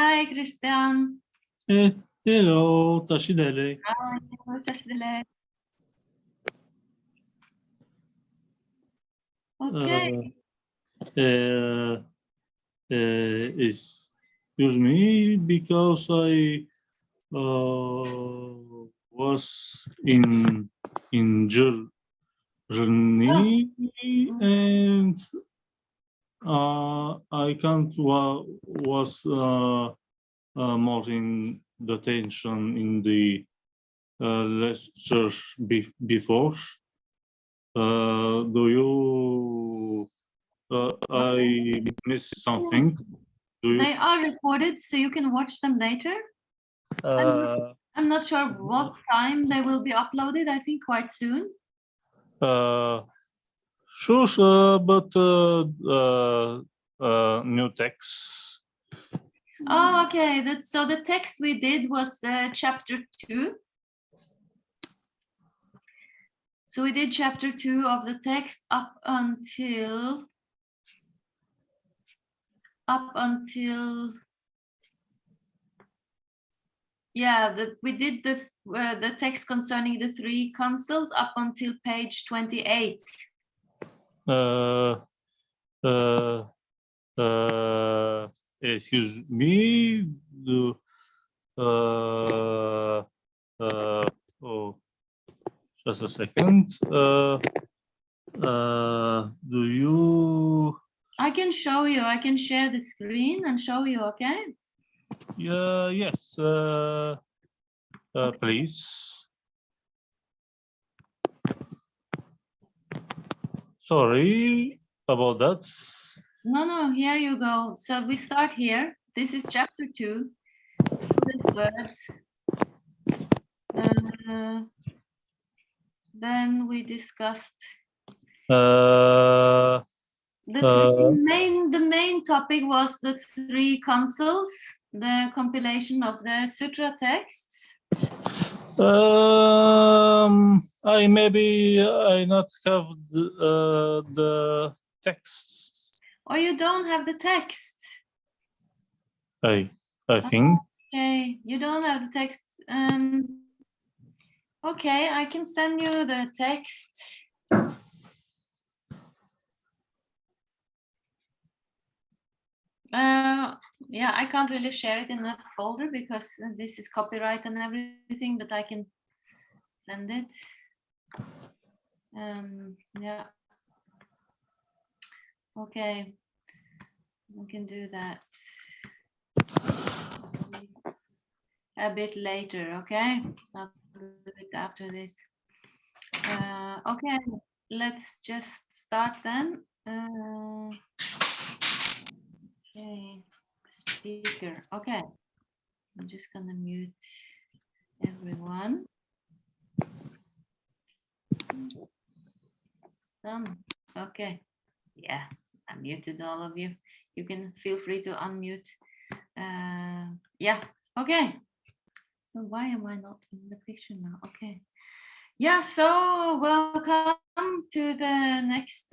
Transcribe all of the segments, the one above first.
Hi, Christian. Hello, Tashidele. Hi, Tashidele. Okay. Excuse me, because I was in journey and I can't was more in the tension in the lectures before. Do you? I missed something. Do you? They are recorded, so you can watch them later. I'm not sure what time they will be uploaded. I think quite soon. Sure, but new text. Oh, okay. So the text we did was chapter 2. So we did chapter 2 of the text up until we did the text concerning the 3 consuls up until page 28. Excuse me. Oh, just a second. Do you? I can show you. I can share the screen and show you. Okay. Yes. Okay. Please. Sorry about that. No, here you go. So we start here. This is chapter 2. Then we discussed the main topic was the 3 consuls, the compilation of the sutra texts. I not have the text. Oh, you don't have the text. I think. Okay, you don't have the text. Okay, I can send you the text. Yeah, I can't really share it in a folder because this is copyright and everything, but I can send it. Yeah. Okay, we can do that a bit later. Okay, I'll do it after this. Okay, let's just start then. Okay, speaker. Okay, I'm just gonna mute everyone. Okay, yeah, I muted all of you. You can feel free to unmute. Yeah, okay. So why am I not in the picture now? Okay. Yeah, so welcome to the next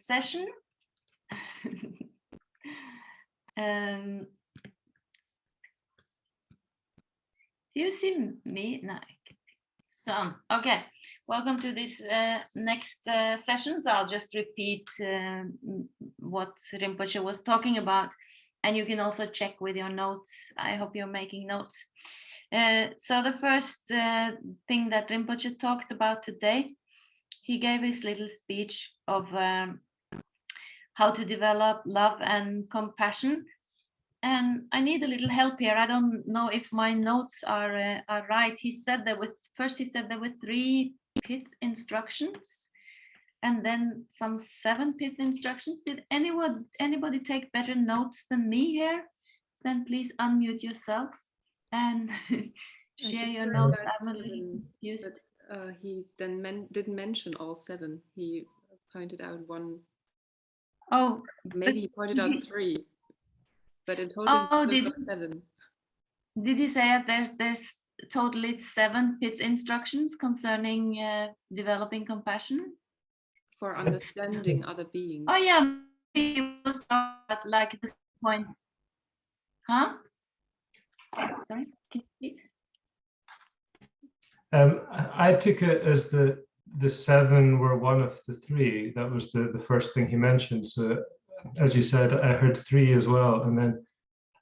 session. Do you see me? No, so, okay, welcome to this next session. So I'll just repeat what Rinpoche was talking about, and you can also check with your notes. I hope you're making notes. So the first thing that Rinpoche talked about today, he gave his little speech of how to develop love and compassion. And I need a little help here. I don't know if my notes are right. He said there were 3 pith instructions, and then some 7 pith instructions. Did anybody take better notes than me here? Then please unmute yourself and share your notes. I'm a little confused. He then didn't mention all 7. He pointed out 1. Oh, maybe he pointed out 3. But in total, did 7. Did he say that there's totally 7 pith instructions concerning developing compassion? For understanding other beings. Oh yeah, it was like this point. Huh? Sorry, can you repeat? I took it as the 7 were one of the 3. That was the first thing he mentioned. So as you said, I heard 3 as well. And then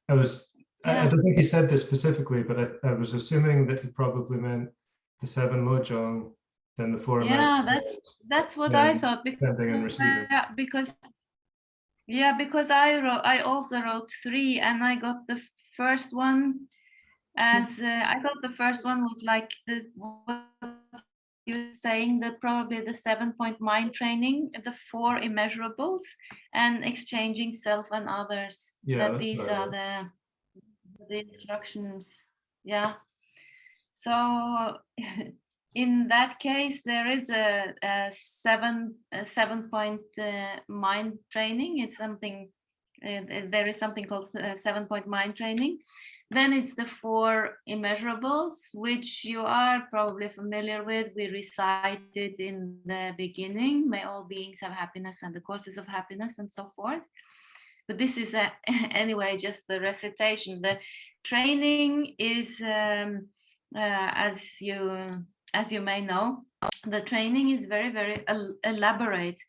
I don't think he said this specifically, but I was assuming that he probably meant the 7 lojong, then the 4 Yeah, imaginables, that's what then I thought, sending and receiving. because I also wrote 3, and I got the first one as I thought the first one was like what you're saying, that probably the 7-point mind training, the 4 immeasurables, and exchanging self and others. Yeah, that that's these right. are the instructions. Yeah. So in that case, there is a 7-point mind training. It's something. There is something called 7-point mind training. Then it's the 4 immeasurables, which you are probably familiar with. We recited in the beginning: may all beings have happiness, and the causes of happiness, and so forth. But this is anyway just the recitation. The training is as you may know, the training is very, very elaborate,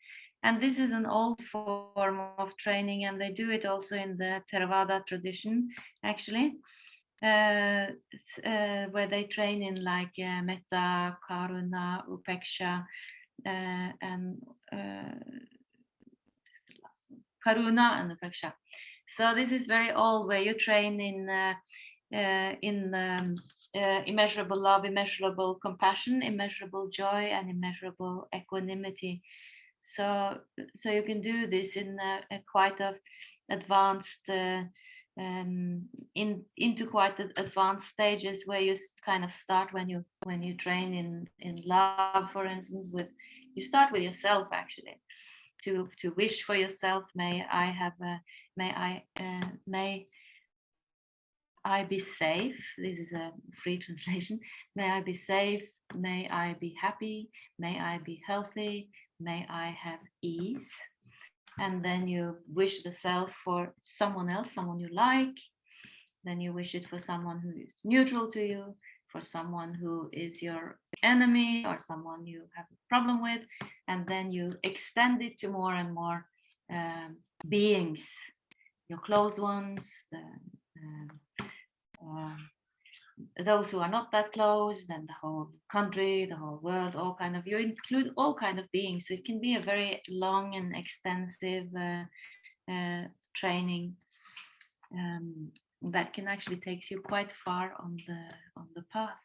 and this is an old form of training, and they do it also in the Theravada tradition, actually, where they train in like metta, karuna, upeksha, and karuna and upeksha. So this is very old, where you train in immeasurable love, immeasurable compassion, immeasurable joy, and immeasurable equanimity. So you can do this in a quite advanced into quite advanced stages, where you kind of start when you train in love, for instance, you start with yourself, actually, to wish for yourself. May I be safe. This is a free translation. May I be safe. May I be happy. May I be healthy. May I have ease. And then you wish the self for someone else, someone you like. Then you wish it for someone who is neutral to you, for someone who is your enemy or someone you have a problem with. And then you extend it to more and more beings, your close ones, those who are not that close, then the whole country, the whole world, all kind of, you include all kind of beings. So it can be a very long and extensive training that can actually take you quite far on the path.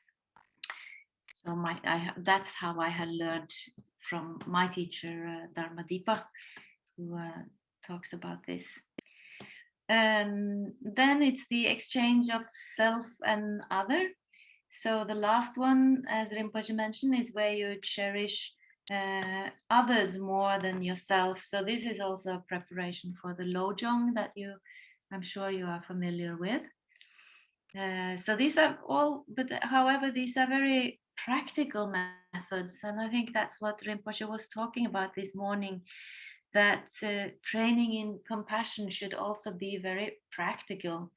So that's how I had learned from my teacher Dharmadipa, who talks about this. Then it's the exchange of self and other. So the last one, as Rinpoche mentioned, is where you cherish others more than yourself. So this is also a preparation for the lojong that I'm sure you are familiar with. So these are all, but however, these are very practical methods, and I think that's what Rinpoche was talking about this morning, that training in compassion should also be very practical,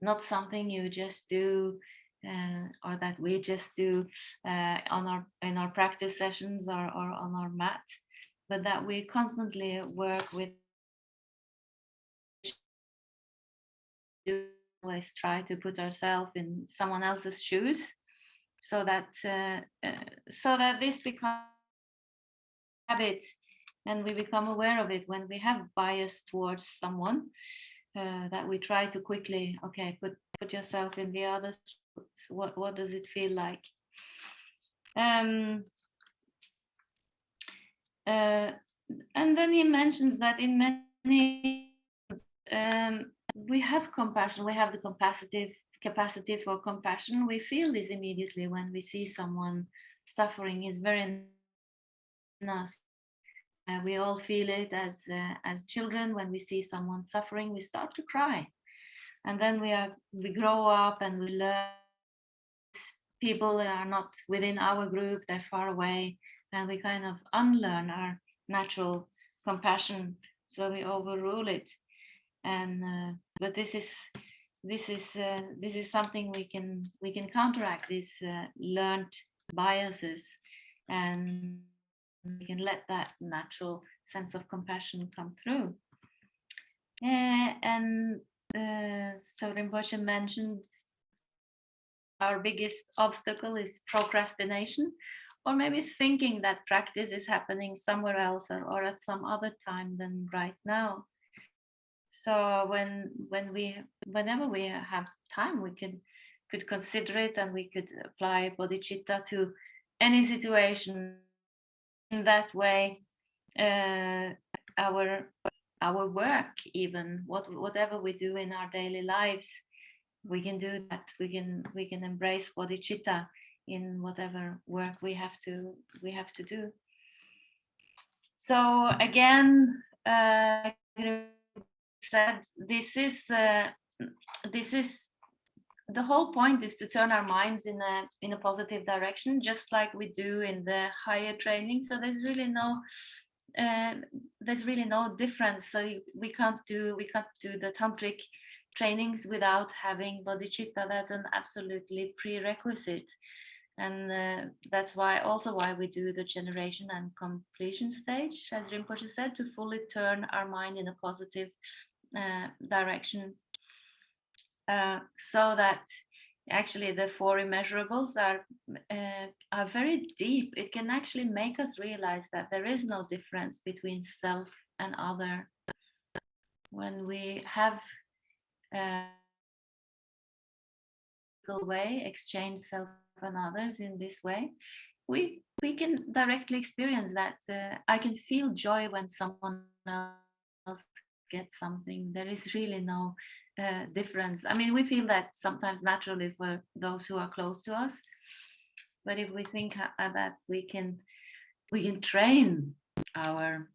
not something you just do or that we just do in our practice sessions or on our mat, but that we constantly work with. Always try to put ourselves in someone else's shoes, so that this becomes habit, and we become aware of it when we have bias towards someone, that we try to quickly, put yourself in the other. What does it feel like? And then he mentions that in many we have compassion, we have the capacity for compassion. We feel this immediately when we see someone suffering. Is very nice. We all feel it as children. When we see someone suffering, we start to cry, and then we grow up and we learn people are not within our group, they're far away, and we kind of unlearn our natural compassion, so we overrule it. And but this is this is something we can counteract, these learned biases, and we can let that natural sense of compassion come through. So Rinpoche mentions our biggest obstacle is procrastination, or maybe thinking that practice is happening somewhere else or at some other time than right now. So whenever we have time, we could consider it, and we could apply bodhicitta to any situation. In that way, our work, even whatever we do in our daily lives, we can do that. We can embrace bodhicitta in whatever work we have to do. So again, said this is the whole point is to turn our minds in a positive direction, just like we do in the higher training. So there's really no difference. So we can't do the tantric trainings without having bodhicitta. That's an absolutely prerequisite, and that's why we do the generation and completion stage, as Rinpoche said, to fully turn our mind in a positive direction, so that actually the four immeasurables are very deep. It can actually make us realize that there is no difference between self and other. When we have way exchange self and others in this way, we can directly experience that. I can feel joy when someone else gets something. There is really no difference. I mean, we feel that sometimes naturally for those who are close to us, but if we think that we can train our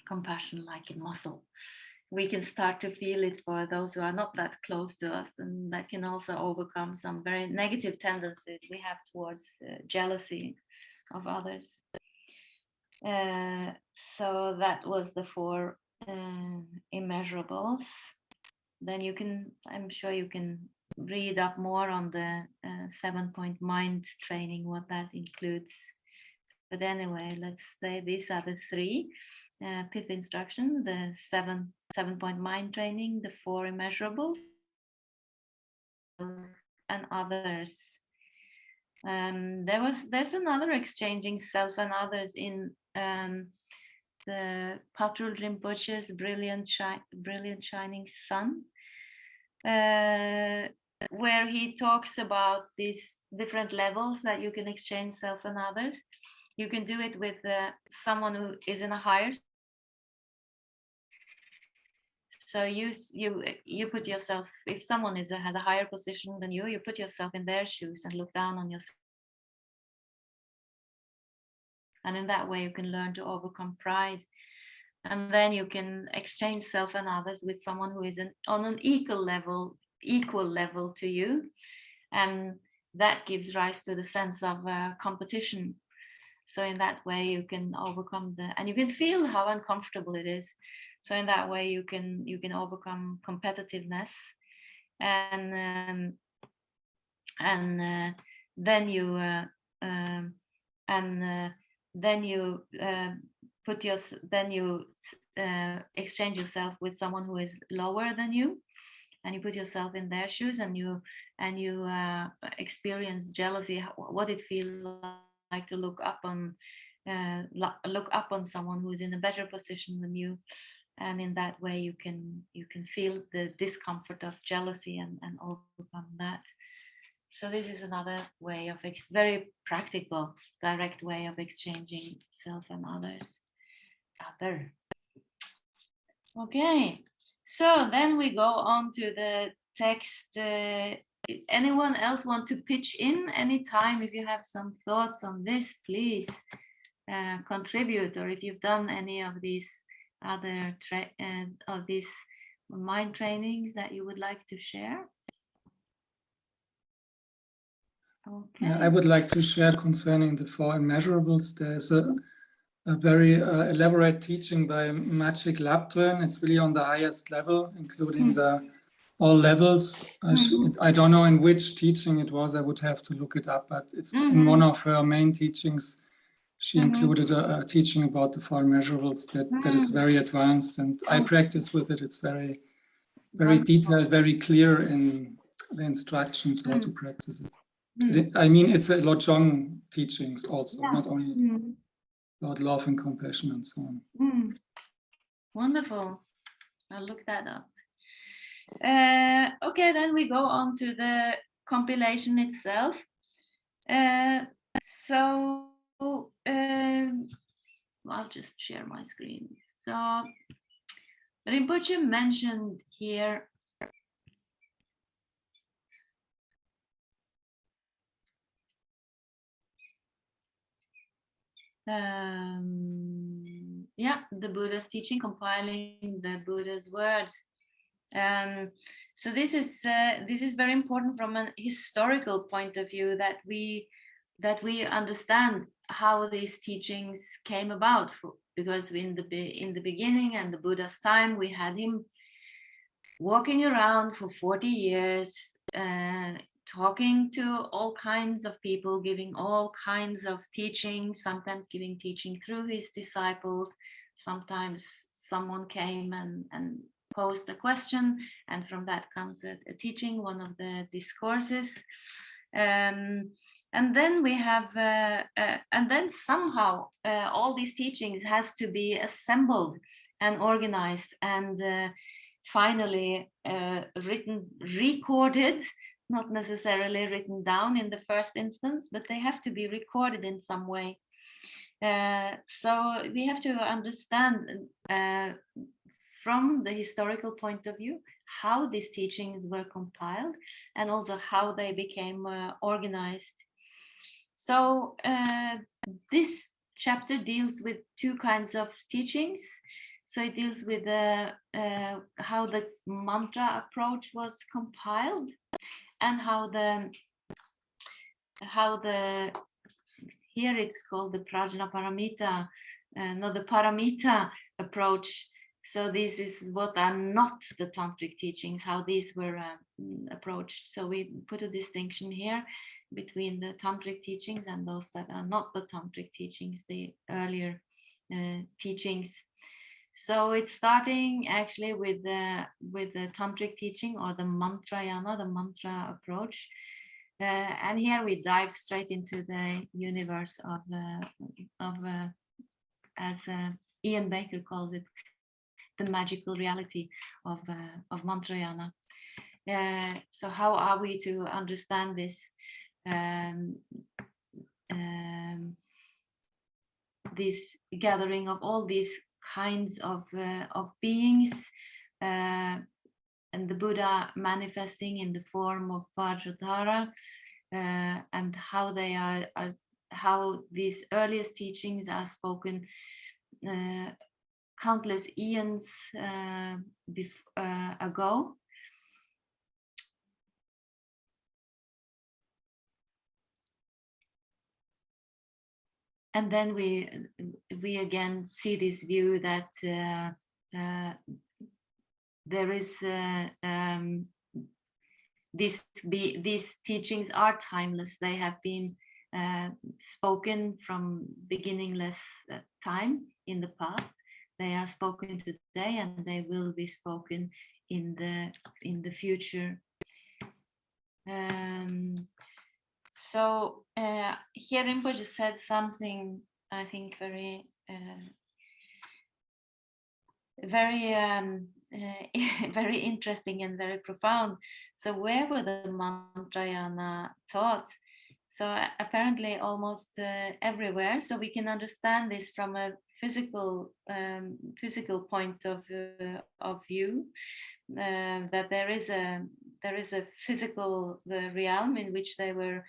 compassion like a muscle, we can start to feel it for those who are not that close to us, and that can also overcome some very negative tendencies we have towards jealousy of others. So that was the four immeasurables. Then I'm sure you can read up more on the 7-point mind training, what that includes. But anyway, let's say these are the three. Pith instruction, the 7-point mind training, the four immeasurables, and others. There's another exchanging self and others in the Patrul Rinpoche's brilliant shining sun, where he talks about these different levels that you can exchange self and others. You can do it with someone who is in a higher. So you put yourself, if someone has a higher position than you put yourself in their shoes and look down on yourself. And in that way, you can learn to overcome pride. And then you can exchange self and others with someone who is on an equal level to you. And that gives rise to the sense of competition. So in that way, you can overcome and you can feel how uncomfortable it is. So in that way, you can overcome competitiveness, and then you exchange yourself with someone who is lower than you, and you put yourself in their shoes, and you experience jealousy, what it feels like to look up on someone who is in a better position than you. And in that way, you can feel the discomfort of jealousy and overcome that. So this is another way of very practical, direct way of exchanging self and others. Okay, so then we go on to the text. Anyone else want to pitch in anytime? If you have some thoughts on this, please contribute. Or if you've done any of these other of these mind trainings that you would like to share. Okay. Yeah, I would like to share concerning the four immeasurables. There's a very elaborate teaching by Maciej Laptren. It's really on the highest level, including the all levels. Mhm. I don't know in which teaching it was. I would have to look it up, but it's in one of her main teachings. She included a teaching about the four measurables that is very advanced, and I practice with it. It's very detailed, very clear in the instructions how to practice it. I mean, it's a Longchen teachings also, not only about love and compassion and so on. Wonderful. I'll look that up. Okay, then we go on to the compilation itself. I'll just share my screen. So Rinpoche mentioned here the Buddha's teaching, compiling the Buddha's words. So this is very important from a historical point of view, that we understand how these teachings came about, because in the beginning and the Buddha's time, we had him walking around for 40 years, talking to all kinds of people, giving all kinds of teachings, sometimes giving teaching through his disciples. Sometimes someone came and posed a question, and from that comes a teaching, one of the discourses. And then we have, and then somehow all these teachings has to be assembled and organized and finally recorded, not necessarily written down in the first instance, but they have to be recorded in some way. So we have to understand from the historical point of view how these teachings were compiled and also how they became organized. So this chapter deals with two kinds of teachings. So it deals with how the mantra approach was compiled, and how the here it's called the Prajna Paramita, not the Paramita approach. So this is what are not the tantric teachings, how these were approached. So we put a distinction here between the tantric teachings and those that are not the tantric teachings, the earlier teachings. So it's starting actually with the tantric teaching, or the mantrayana, the mantra approach. And here we dive straight into the universe of as Ian Baker calls it, the magical reality of mantrayana. So how are we to understand this this gathering of all these kinds of beings, and the Buddha manifesting in the form of Vajradhara, and how they are how these earliest teachings are spoken countless eons ago. And then we again see this view that there is these teachings are timeless. They have been spoken from beginningless time in the past. They are spoken today, and they will be spoken in the future. So here Rinpoche said something, I think, very very interesting and very profound. So where were the mantrayana taught? So apparently almost everywhere. So we can understand this from a physical point of view, that there is a physical realm in which they were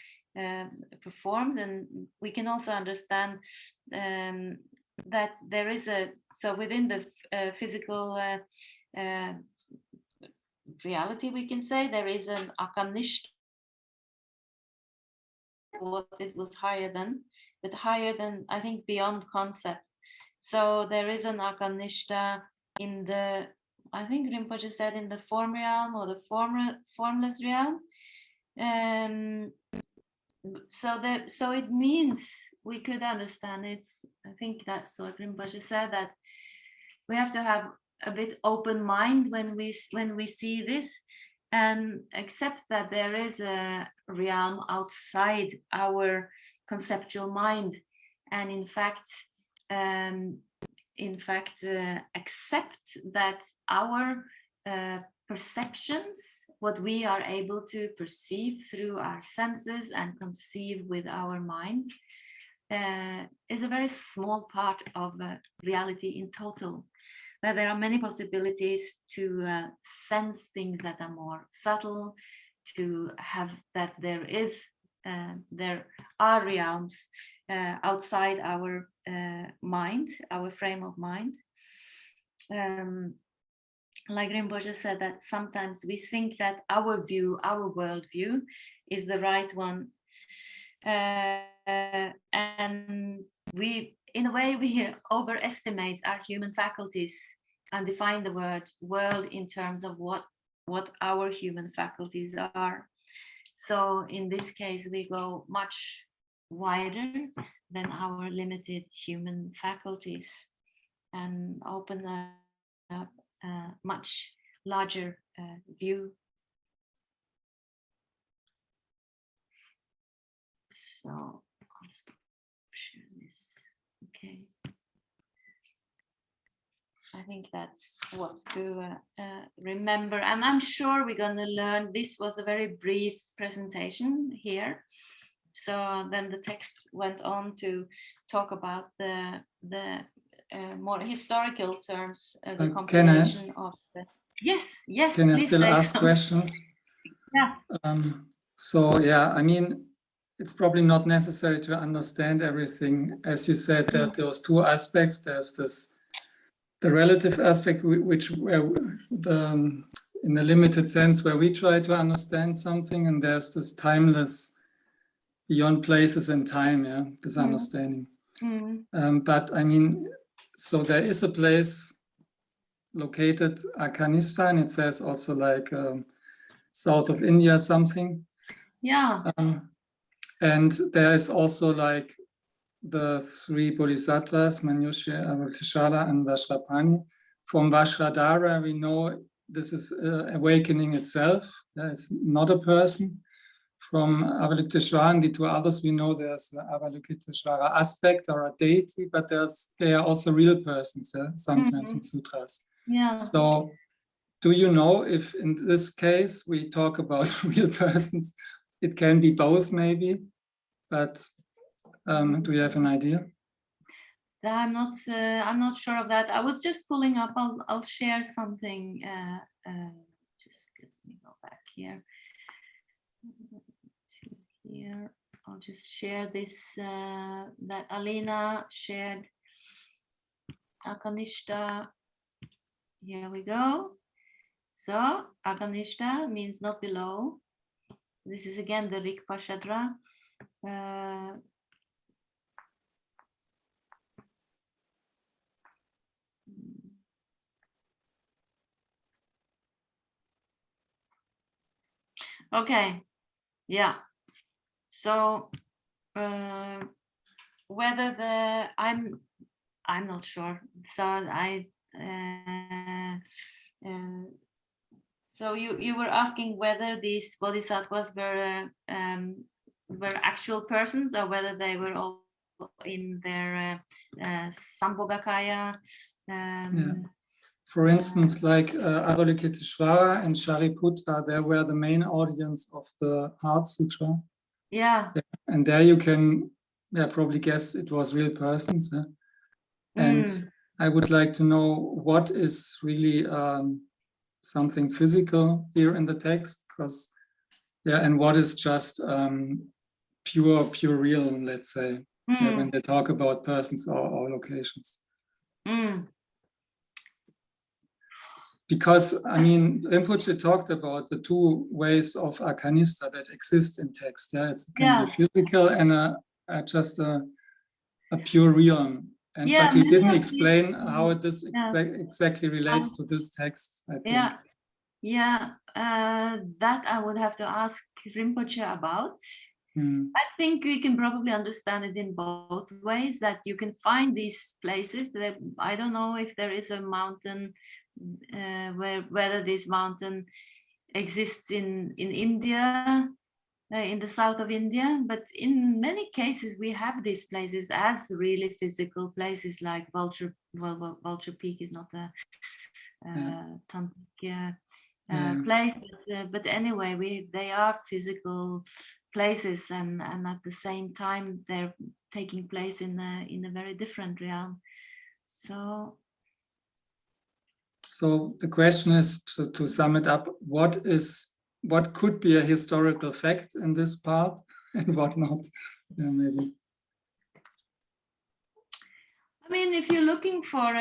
performed, and we can also understand that there is so within the physical reality, we can say there is an akanishta, what it was higher than, but higher than, I think, beyond concept. So there is an akanishta in the I think Rinpoche said in the form realm or the formless realm. So it means we could understand it. I think that's what Rinpoche said, that we have to have a bit open mind when we see this, and accept that there is a realm outside our conceptual mind, and in fact accept that our perceptions, what we are able to perceive through our senses and conceive with our minds, is a very small part of reality in total. That there are many possibilities to sense things that are more subtle, to have that there are realms outside our mind, our frame of mind. Like Rinpoche said, that sometimes we think that our view, our worldview, is the right one, and we, in a way, we overestimate our human faculties and define the world in terms of what our human faculties are. So in this case, we go much wider than our limited human faculties and open up a much larger view. So I'll stop sharing this. Okay. I think that's what to remember. And I'm sure we're going to learn. This was a very brief presentation here. So then the text went on to talk about the more historical terms, the compilation of the... Yes. Can I still ask questions? Yeah. So yeah, I mean, it's probably not necessary to understand everything. As you said, that there's two aspects. There's the relative aspect, which in the limited sense where we try to understand something, and there's this timeless, beyond places and time, yeah, this understanding. But I mean, so there is a place located, Afghanistan, it says also like south of India, something. Yeah. And there is also like the three bodhisattvas, Manjushri, Avalokiteshvara, and Vajrapani. From Vajradhara, we know this is awakening itself. It's not a person. From Avalokiteshvara and the two others, we know there's the Avalokiteshvara aspect or a deity, but they are also real persons, sometimes in sutras. Yeah. So do you know if in this case we talk about real persons? It can be both maybe, but do you have an idea? I'm not sure of that. I was just pulling up. I'll share something. Just let me go back here. Here, I'll just share this that Alina shared. Akanishta. Here we go. So Akanishta means not below. This is again the Longchen Shedra. Okay, yeah. So whether I'm not sure. So so you were asking whether these bodhisattvas were actual persons, or whether they were all in their Sambhogakaya. Yeah. For instance, like Avalokiteshvara and Shariputra, they were the main audience of the Heart Sutra. Yeah. And there you can probably guess it was real persons. And I would like to know what is really something physical here in the text, because and what is just pure real, let's say, when they talk about persons or locations. Because, I mean, Rinpoche talked about the two ways of Arkanista that exist in text. Yeah, it can be physical and just a pure realm. And Yeah, but he many didn't of explain these- how this Yeah. exactly relates to this text, I think. Yeah, that I would have to ask Rinpoche about. Mm. I think we can probably understand it in both ways, that you can find these places that I don't know if there is a mountain, whether this mountain exists in India, in the south of India, but in many cases we have these places as really physical places, like Vulture Peak is not a tantric place, but anyway, they are physical places, and at the same time they're taking place in a very different realm. So the question is, to sum it up, what could be a historical fact in this part and what not? Yeah, maybe. I mean, if you're looking for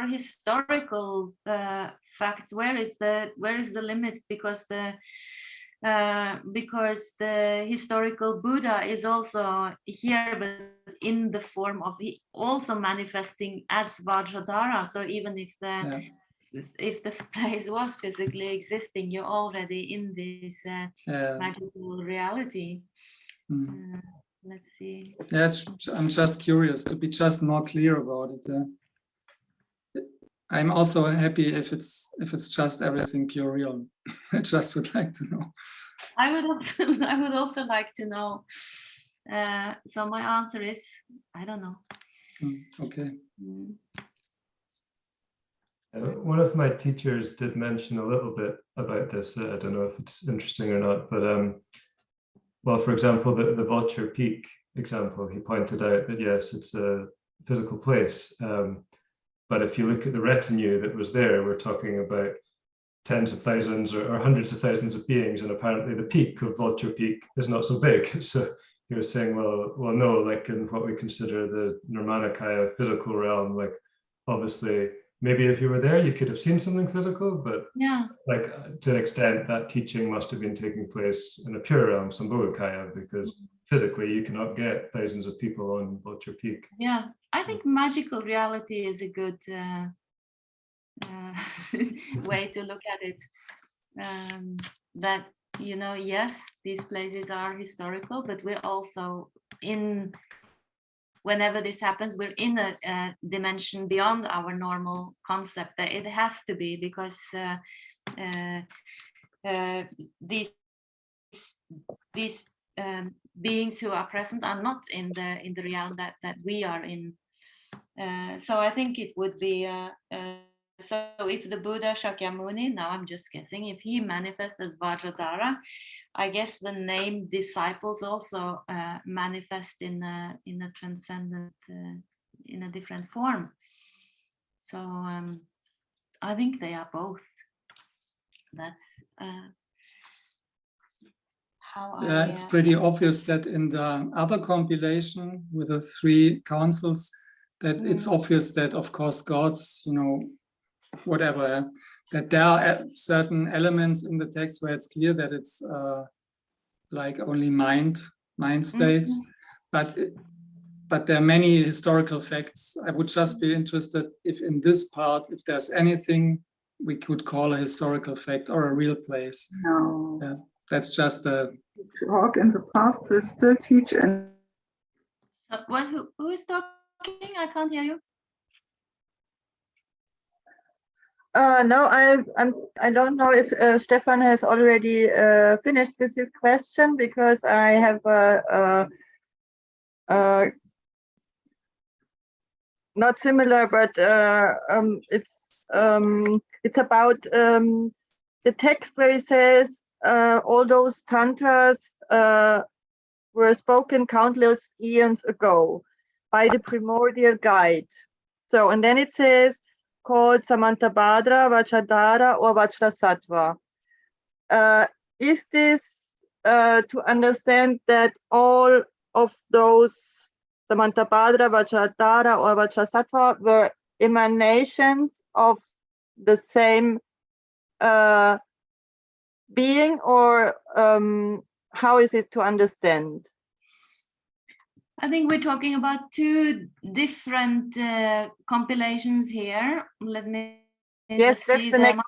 historical facts, where is the limit? Because the historical Buddha is also here, but in the form of also manifesting as Vajradhara. So even if the place was physically existing, you're already in this magical reality. Mm. Let's see. Yeah, I'm just curious to be just more clear about it. I'm also happy if it's just everything pure real. I just would like to know. I would also like to know. So my answer is I don't know. Okay. One of my teachers did mention a little bit about this. I don't know if it's interesting or not, but well, for example, the Vulture Peak example, he pointed out that yes, it's a physical place, but if you look at the retinue that was there, we're talking about tens of thousands or hundreds of thousands of beings, and apparently the peak of Vulture Peak is not so big. So he was saying, well, no, like in what we consider the Nirmanakaya physical realm, like obviously, maybe if you were there, you could have seen something physical, but yeah, like to an extent, that teaching must have been taking place in a pure realm, Sambhogakaya, because physically you cannot get thousands of people on Vulture Peak. Yeah, I think magical reality is a good way to look at it. That, you know, yes, these places are historical, but we're also whenever this happens, we're in a dimension beyond our normal concept. That it has to be, because these beings who are present are not in the realm that we are in. So I think it would be so if the Buddha Shakyamuni, now I'm just guessing, if he manifests as Vajradhara, I guess the name disciples also manifest in a transcendent, in a different form. So I think they are both. That's how it's pretty obvious that in the other compilation with the 3 councils, that it's obvious that, of course, gods, you know, whatever, that there are certain elements in the text where it's clear that it's like only mind states, but there are many historical facts. I would just be interested if in this part, if there's anything we could call a historical fact or a real place. No. Yeah, that's just a talk in the past will still teach. And who is talking? I can't hear you. no, I don't know if Stefan has already finished with his question, because I have not similar, but it's about the text where he says all those tantras were spoken countless eons ago by the primordial guide. So, and then it says called Samantabhadra, Vajradhara, or Vajrasattva. Is this to understand that all of those Samantabhadra, Vajradhara, or Vajrasattva were emanations of the same being, or how is it to understand? I think we're talking about two different compilations here. Let me Yes, just that's see the next.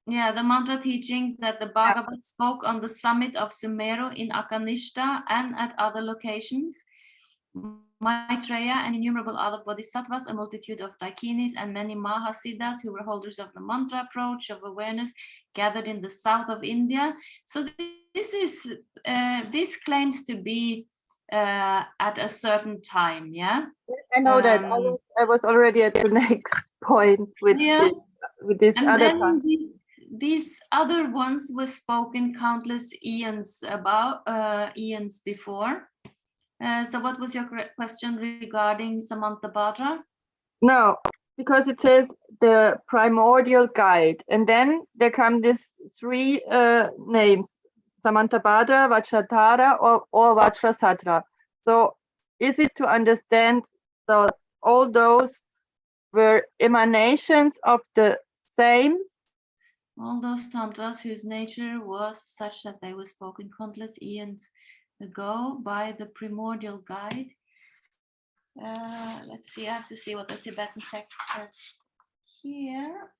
yeah, the mantra teachings that the Bhagavad spoke on the summit of Sumeru in Akanishta and at other locations. Maitreya and innumerable other bodhisattvas, a multitude of Dakinis, and many Mahasiddhas who were holders of the mantra approach of awareness gathered in the south of India. So this claims to be at a certain time, yeah. I know that. I was already at the next point with this and other then time. These other ones were spoken countless eons before. So what was your question regarding Samantabhadra? No, because it says the primordial guide, and then there come these three names: Samantabhadra, Vajradhara, or Vajrasattva. So, is it to understand that all those were emanations of the same? All those tantras whose nature was such that they were spoken countless eons ago by the primordial guide. Let's see, I have to see what the Tibetan text says here.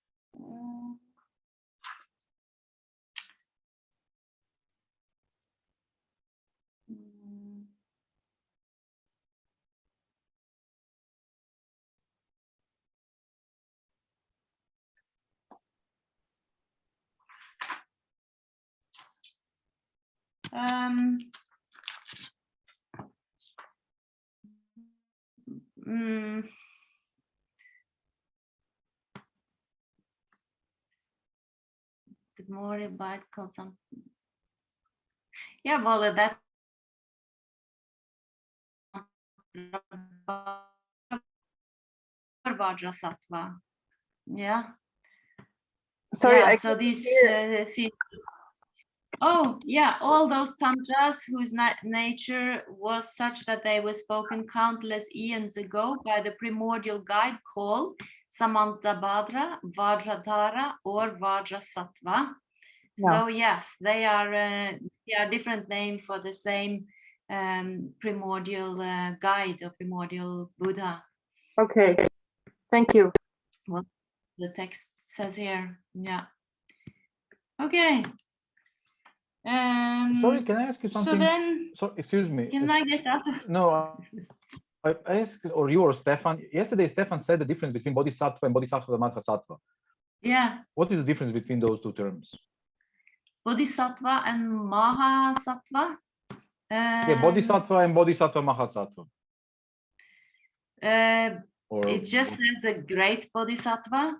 The more abide called some. Yeah, well, that's Vajrasattva. Yeah. Sorry, yeah, I so couldn't these hear. oh yeah, all those tantras whose nature was such that they were spoken countless eons ago by the primordial guide called Samantabhadra, Vajradhara, or Vajrasattva. No. So yes, they are different name for the same primordial guide or primordial Buddha. Okay, thank you. What the text says here, yeah. Okay. Sorry, can I ask you something? So then, excuse me. Can I get out? No, I asked, or you or Stefan. Yesterday, Stefan said the difference between bodhisattva and bodhisattva mahassattva. Yeah. What is the difference between those two terms? Bodhisattva and Mahasattva. Yeah, bodhisattva and bodhisattva mahasattva. It just says a great bodhisattva.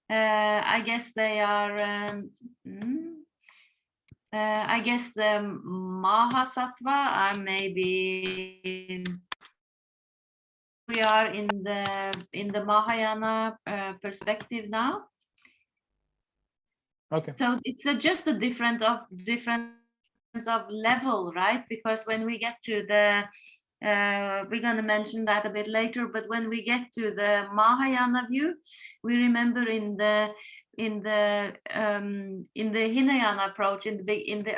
I guess they are. I guess the Mahasattva are maybe. We are in the Mahayana perspective now. Okay. So it's just a difference of level, right? Because when we get to the we're going to mention that a bit later, but when we get to the Mahayana view, we remember in the Hinayana approach, in the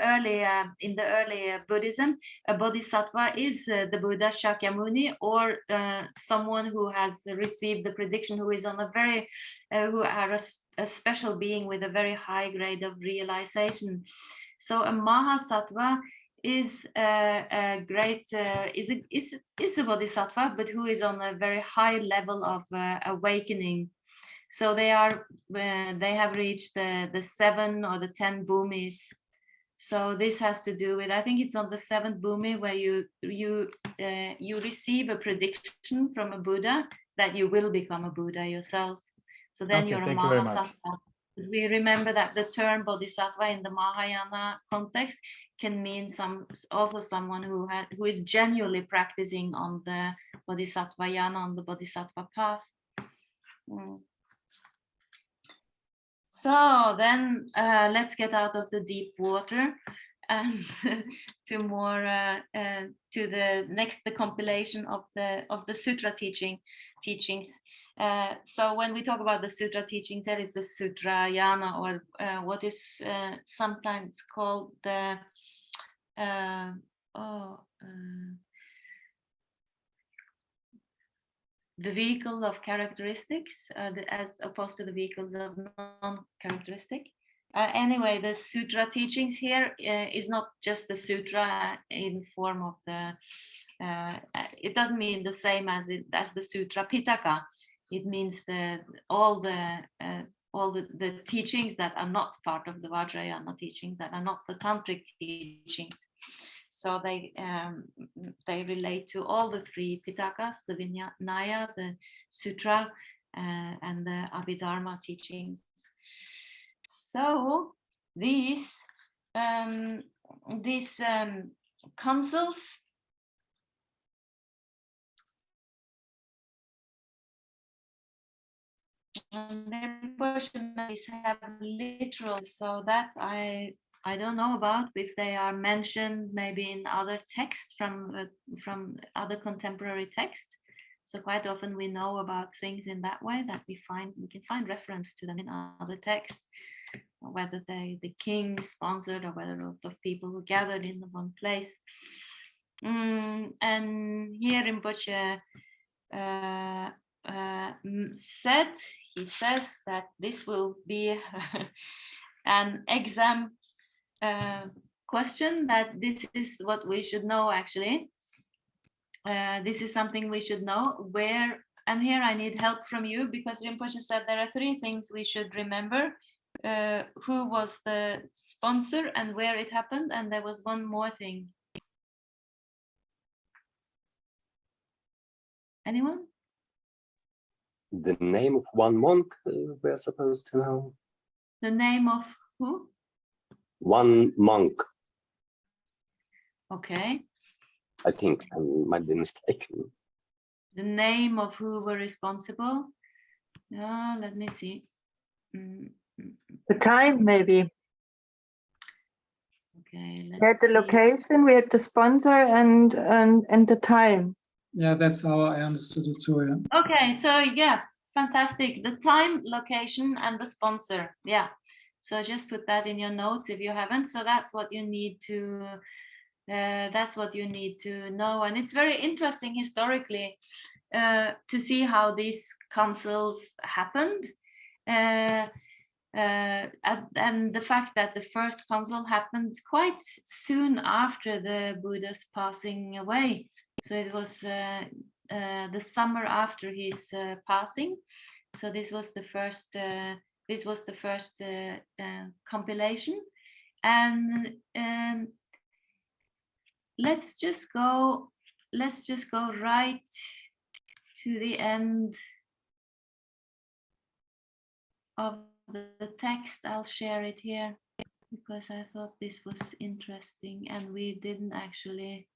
early Buddhism, a bodhisattva is the Buddha Shakyamuni, or someone who has received the prediction, who is on a very who are a special being with a very high grade of realization. So a Mahasattva is a great is a bodhisattva, but who is on a very high level of awakening. So they have reached the 7 or the 10 bhumis. So this has to do with, I think it's on the 7th bhumi where you receive a prediction from a Buddha that you will become a Buddha yourself. So then you're a Mahasattva. We remember that the term bodhisattva in the Mahayana context can mean also someone who is genuinely practicing on the bodhisattva yana, on the bodhisattva path. So then let's get out of the deep water and to the compilation of the sutra teachings. So when we talk about the sutra teachings, that is the Sutrayana, or what is sometimes called the the vehicle of characteristics, as opposed to the vehicles of non-characteristic. Anyway, the sutra teachings here is not just the sutra in form of the, it doesn't mean the same as the sutra Pitaka. It means all the teachings that are not part of the Vajrayana teachings, that are not the tantric teachings. So they relate to all the three Pitakas, the Vinaya, the Sutra, and the Abhidharma teachings. So these councils have literal, so that I don't know about if they are mentioned maybe in other texts from other contemporary texts. So quite often we know about things in that way, that we can find reference to them in other texts, whether the king sponsored or whether a lot of people who gathered in the one place. And here Rinpoche he says that this will be an exam question, that this is what we should know actually. This is something we should know, where, and here I need help from you, because Rinpoche said there are three things we should remember. Who was the sponsor and where it happened, and there was one more thing. Anyone? The name of one monk we're supposed to know. The name of who? One monk. Okay. I think I might be mistaken. The name of who were responsible? Let me see. The time, maybe. Okay. We had the location, we had the sponsor, and the time. Yeah, that's how I understood it too. Yeah. Okay, so yeah, fantastic. The time, location, and the sponsor. Yeah. So just put that in your notes if you haven't. So that's what you need to. That's what you need to know, and it's very interesting historically to see how these councils happened. And the fact that the first council happened quite soon after the Buddha's passing away. So it was the summer after his passing. So this was the first. This was the first compilation, and let's just go right to the end of the text. I'll share it here because I thought this was interesting, and we didn't actually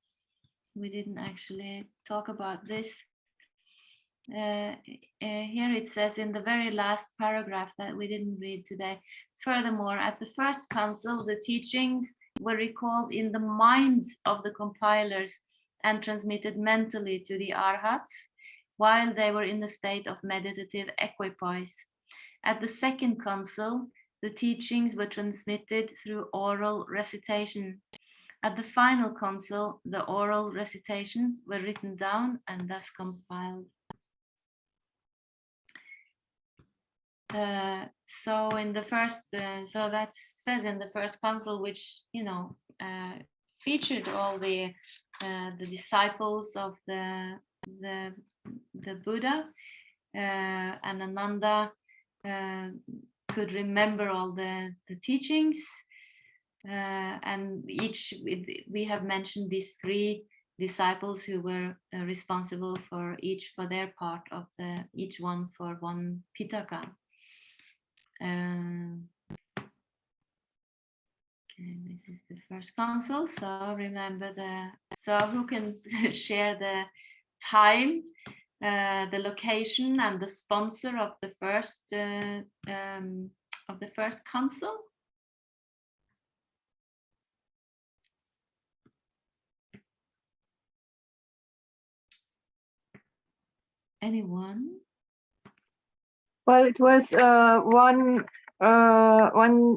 talk about this. Here it says in the very last paragraph that we didn't read today. Furthermore, at the first council, the teachings were recalled in the minds of the compilers and transmitted mentally to the arhats while they were in a state of meditative equipoise. At the second council, the teachings were transmitted through oral recitation. At the final council, the oral recitations were written down and thus compiled. So in the first, so that says in the first council, which featured all the disciples of the Buddha, and Ananda could remember all the teachings, and we have mentioned these three disciples who were responsible for their part of each one for one Pitaka. Okay, this is the first council. So remember so who can share the time, the location, and the sponsor of the first council? Anyone? Well, it was 1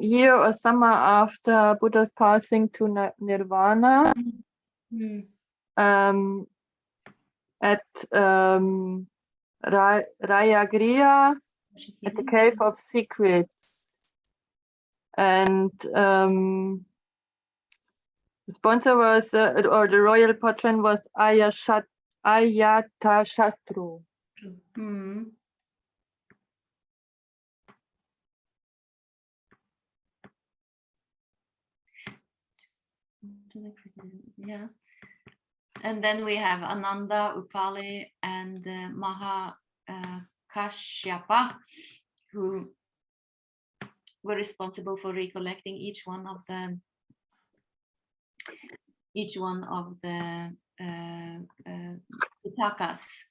year or summer after Buddha's passing to Nirvana. Mm. At Rayagriya at the Cave of Secrets. And the sponsor was, or the royal patron was Ayatashatru. Hmm. Yeah. And then we have Ananda, Upali, and Maha Kashyapa, who were responsible for recollecting each one of the Pitakas.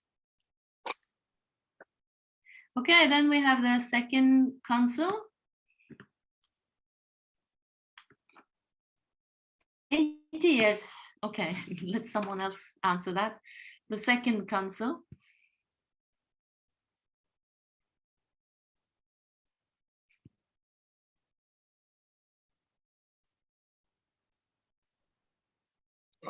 Okay, then we have the second council. 80 years. Okay, let someone else answer that. The second council.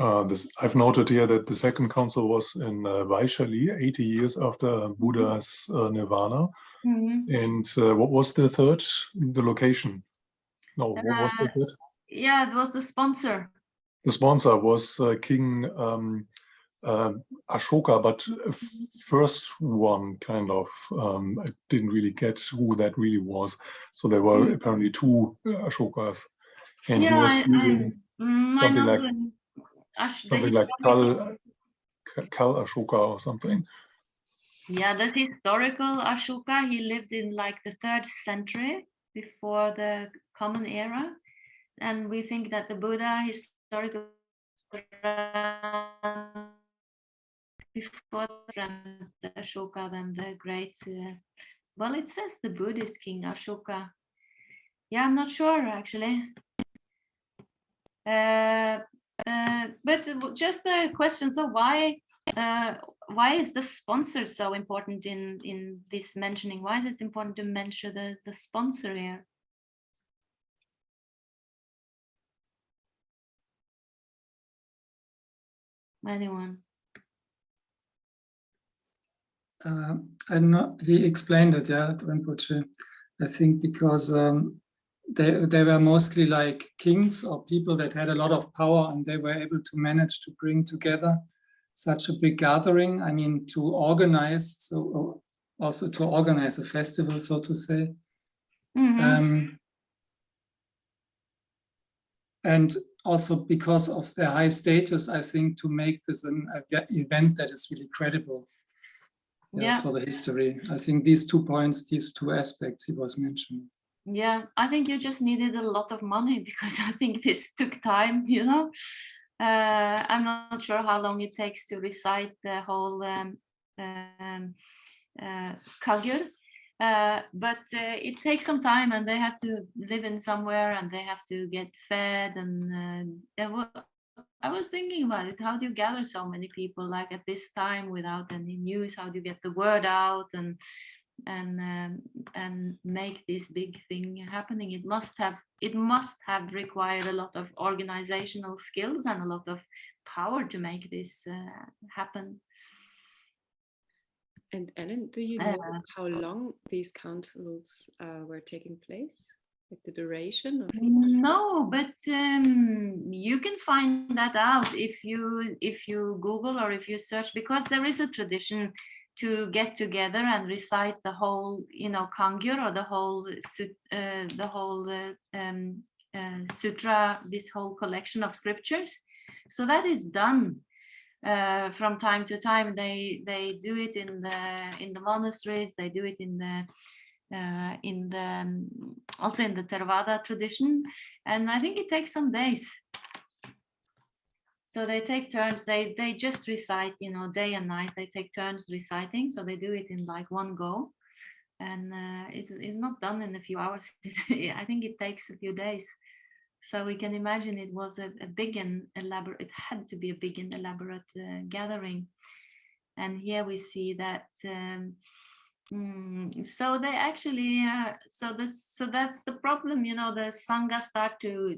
I've noted here that the second council was in Vaishali, 80 years after Buddha's nirvana. Mm-hmm. And what was the third? The location? No, what was the third? Yeah, it was the sponsor. The sponsor was King Ashoka, but first one kind of, I didn't really get who that really was. So there were apparently two Ashokas, and he was using something like Kal Ashoka or something. Yeah, the historical Ashoka, he lived in like the 3rd century before the Common Era, and we think that the Buddha historical before the Ashoka, then the great, well, it says the Buddhist king Ashoka. Yeah, I'm not sure actually. But just a question, so why is the sponsor so important in this mentioning? Why is it important to mention the sponsor here? Anyone? I'm not, he explained it, yeah, at Rinpoche. I think because they were mostly like kings or people that had a lot of power, and they were able to manage to bring together such a big gathering. I mean, to organize, so also to organize a festival, so to say. Mm-hmm. And also because of their high status, I think to make this an event that is really credible. Yeah, for the history. I think these 2 points, these 2 aspects he was mentioning. Yeah, I think you just needed a lot of money, because I think this took time, you know. I'm not sure how long it takes to recite the whole Kagyur, but it takes some time, and they have to live in somewhere, and they have to get fed, and I was thinking about it. How do you gather so many people like at this time without any news? How do you get the word out and make this big thing happening? It must have required a lot of organizational skills and a lot of power to make this happen. And Ellen, do you know how long these councils were taking place? Like the duration of each? No, but you can find that out if you Google or if you search, because there is a tradition to get together and recite the whole, Kangyur, or the whole sutra, this whole collection of scriptures. So that is done from time to time. They do it in the monasteries. They do it also in the Theravada tradition, and I think it takes some days. So they take turns. They just recite, day and night. They take turns reciting. So they do it in like one go, and it's not done in a few hours. I think it takes a few days. So we can imagine it was a big and elaborate. It had to be a big and elaborate gathering. And here we see that. So they actually, so that's the problem, the Sangha start to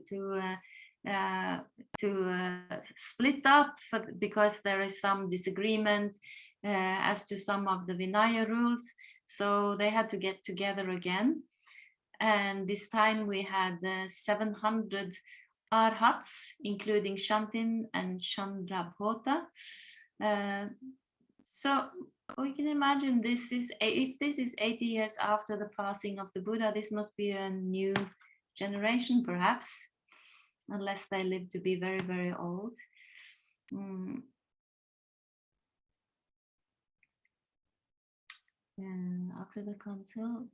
split up because there is some disagreement. as to some of the Vinaya rules. So they had to get together again. And this time we had 700 arhats, including Shantin and Chandrabhota. So we can imagine if this is 80 years after the passing of the Buddha, this must be a new generation, perhaps, unless they live to be very, very old. After the council,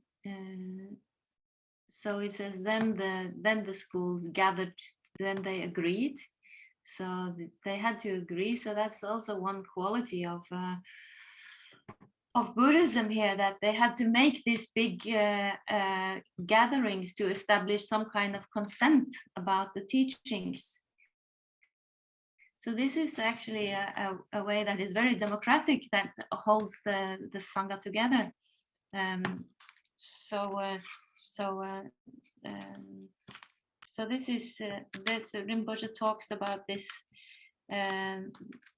so it says then the schools gathered, then they agreed. So they had to agree. So that's also one quality of Buddhism here, that they had to make these big gatherings to establish some kind of consent about the teachings. So this is actually a way that is very democratic, that holds the Sangha together. So this is Rinpoche talks about this.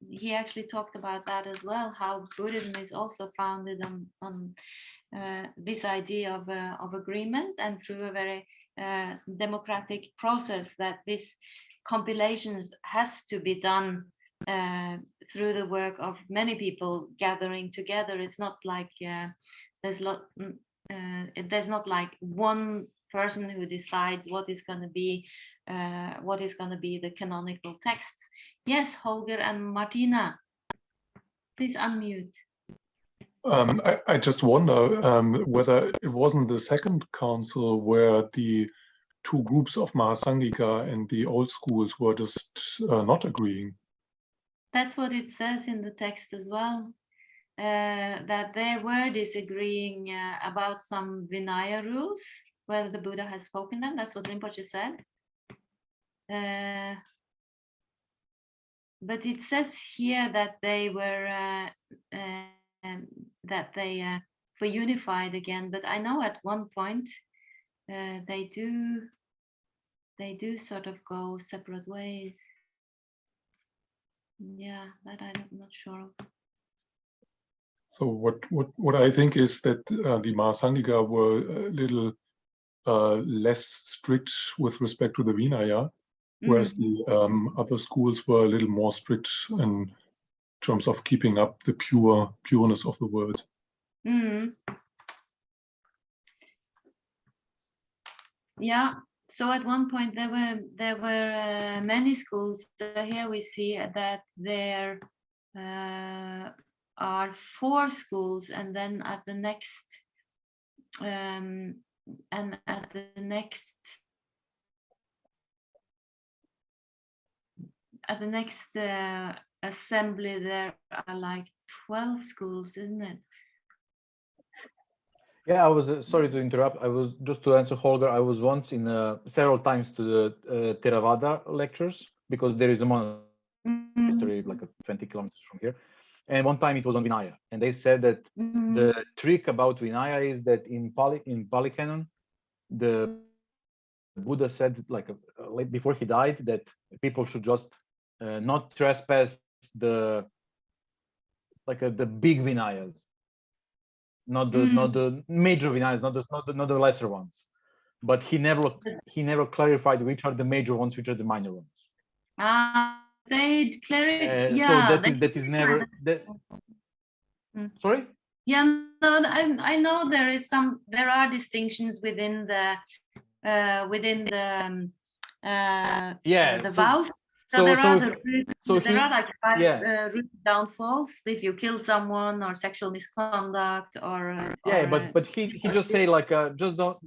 He actually talked about that as well, how Buddhism is also founded on this idea of agreement, and through a very democratic process, that this compilations has to be done through the work of many people gathering together. It's not like there's not like one person who decides what is going to be the canonical texts. Yes, Holger and Martina, please unmute. I just wonder whether it wasn't the second council where the two groups of Mahasangika and the old schools were just not agreeing. That's what it says in the text as well, that they were disagreeing about some Vinaya rules, whether the Buddha has spoken them. That's what Rinpoche said. But it says here that they were were unified again. But I know at one point they do sort of go separate ways. Yeah, that I'm not sure of. So what I think is that the Mahasangika were a little less strict with respect to the Vinaya, whereas the other schools were a little more strict in terms of keeping up the pureness of the word. Yeah. So at one point there were many schools. Here we see that there are 4 schools, and then at the next assembly there are like 12 schools, isn't it? Yeah, I was sorry to interrupt. I was just to answer Holger. I was once in several times to the Theravada lectures, because there is a monastery like 20 kilometers from here, and one time it was on Vinaya, and they said that the trick about Vinaya is that in Pali Canon, the Buddha said like before he died that people should just not trespass the big Vinayas. Not the major Vinayas, not the lesser ones, but he never clarified which are the major ones, which are the minor ones. They clarify. Yeah. So that is never that. Sorry. Yeah, no, I know there are distinctions within the vows. So there are like 5 root downfalls if you kill someone, or sexual misconduct, or but he just say like just don't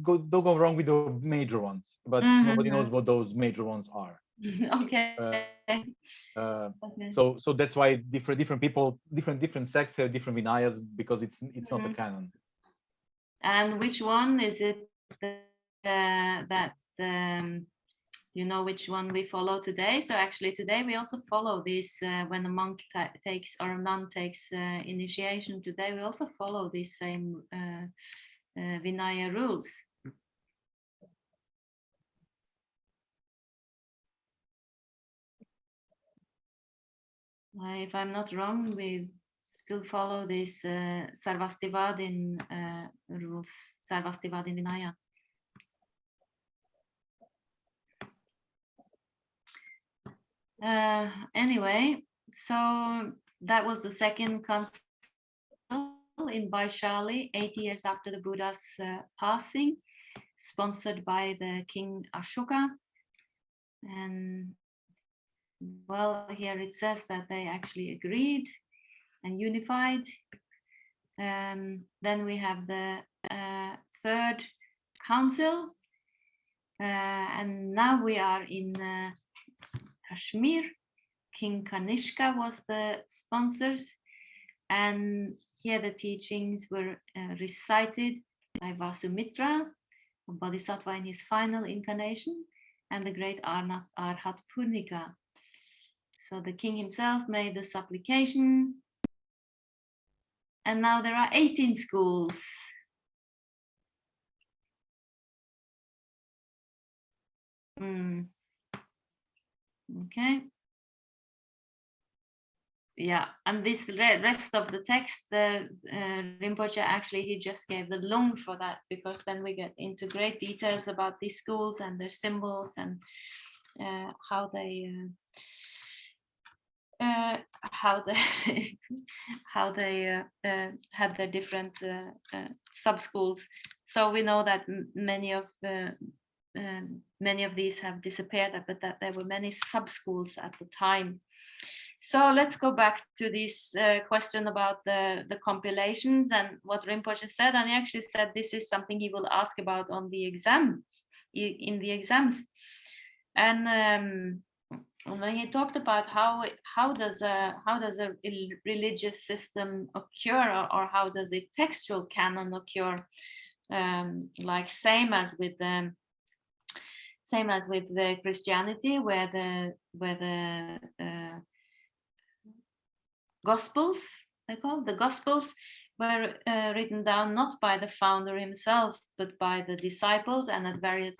go wrong with the major ones, but nobody knows what those major ones are. Okay. So that's why different people, different sects have different Vinayas, because it's not a canon. And which one is it you know which one we follow today? So actually today we also follow this when a monk takes, or a nun takes initiation. Today we also follow these same Vinaya rules. If I'm not wrong, we still follow this Sarvastivadin rules, Sarvastivadin Vinaya. Anyway, so that was the second council in Vaishali, 80 years after the Buddha's passing, sponsored by the King Ashoka. And well, here it says that they actually agreed and unified. Then we have the third council, and now we are in Kashmir. King Kanishka was the sponsors, and here the teachings were recited by Vasumitra, a Bodhisattva in his final incarnation, and the great Arhat Purnika. So the king himself made the supplication, and now there are 18 schools. Okay. Yeah, and this rest of the text, the Rinpoche actually, he just gave the lung for that, because then we get into great details about these schools and their symbols and how they had their different sub schools. So we know that many of these have disappeared, but that there were many sub schools at the time. So let's go back to this question about the compilations and what Rinpoche said. And he actually said this is something he will ask about on the exams, in the exams. And when he talked about how does a religious system occur, or how does a textual canon occur, like same as with the Christianity, where the Gospels, the Gospels were written down not by the founder himself, but by the disciples, and at various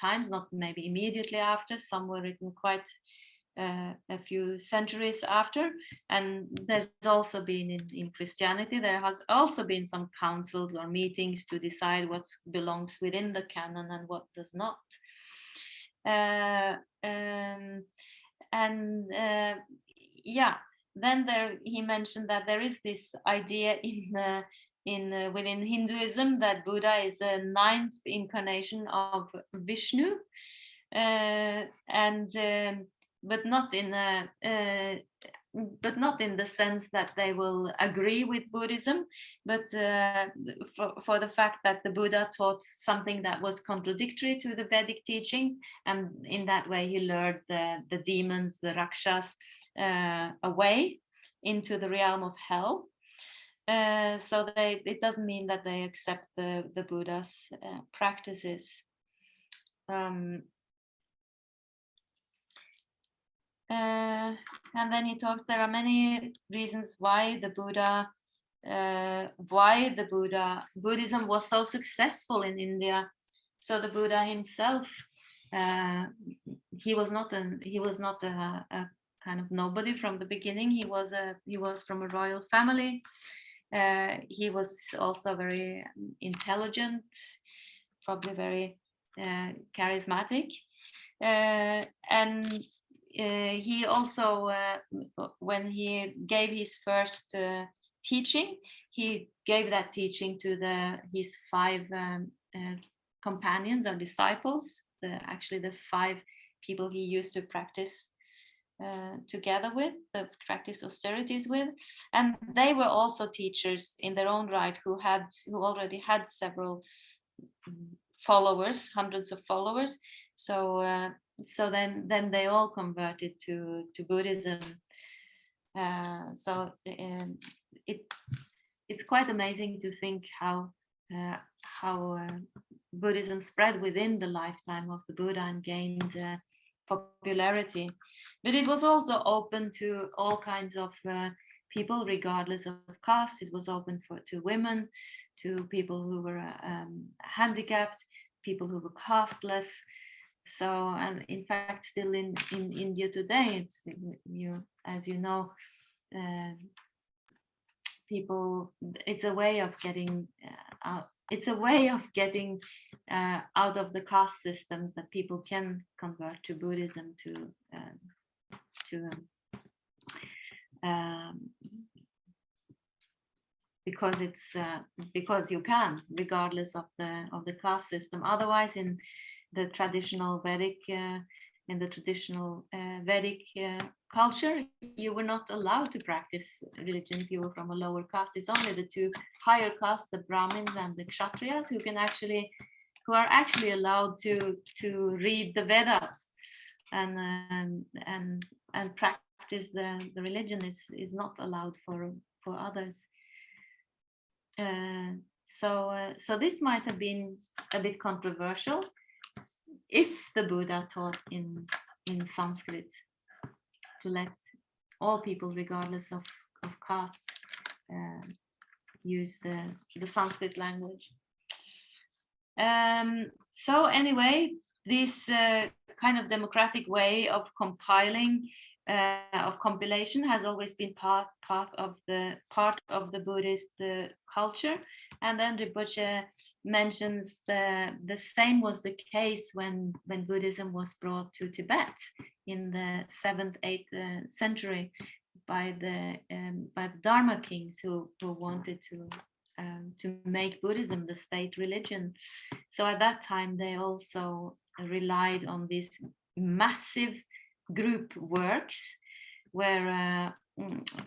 times, not maybe immediately after. Some were written quite a few centuries after. And there's also been in Christianity, there has also been some councils or meetings to decide what belongs within the canon and what does not. Yeah. Then he mentioned that there is this idea within Hinduism that Buddha is a 9th incarnation of Vishnu, but not in the sense that they will agree with Buddhism, but for the fact that the Buddha taught something that was contradictory to the Vedic teachings, and in that way he lured the demons, the Rakshas, away into the realm of hell. So it doesn't mean that they accept the Buddha's practices. And then he talks, there are many reasons why Buddhism was so successful in India. So the Buddha himself, he was not a kind of nobody from the beginning. He was from a royal family. He was also very intelligent, probably very charismatic, and he also, when he gave his first teaching, he gave that teaching to his 5 companions or disciples, actually the 5 people he used to practice together with, the practice austerities with, and they were also teachers in their own right, who already had several followers, hundreds of followers. So then they all converted to Buddhism. So it's quite amazing to think how Buddhism spread within the lifetime of the Buddha and gained popularity. But it was also open to all kinds of people, regardless of caste. It was open to women, to people who were handicapped, people who were casteless. So, and in fact, still in India today, it's, as you know, people, it's a way of getting out. It's a way of getting out of the caste systems that people can convert to Buddhism because it's because you can, regardless of the caste system. Otherwise, in the traditional Vedic culture, you were not allowed to practice religion if you were from a lower caste. It's only the two higher castes, the Brahmins and the Kshatriyas, who are actually allowed to read the Vedas and practice the religion. Is not allowed for others. So this might have been a bit controversial if the Buddha taught in Sanskrit, to let all people, regardless of caste, use the Sanskrit language. So anyway, this kind of democratic way of compiling, of compilation, has always been part of the Buddhist culture. And then Rinpoche mentions the same was the case when Buddhism was brought to Tibet in the 7th, 8th century by the Dharma kings who wanted to make Buddhism the state religion. So at that time, they also relied on these massive group works where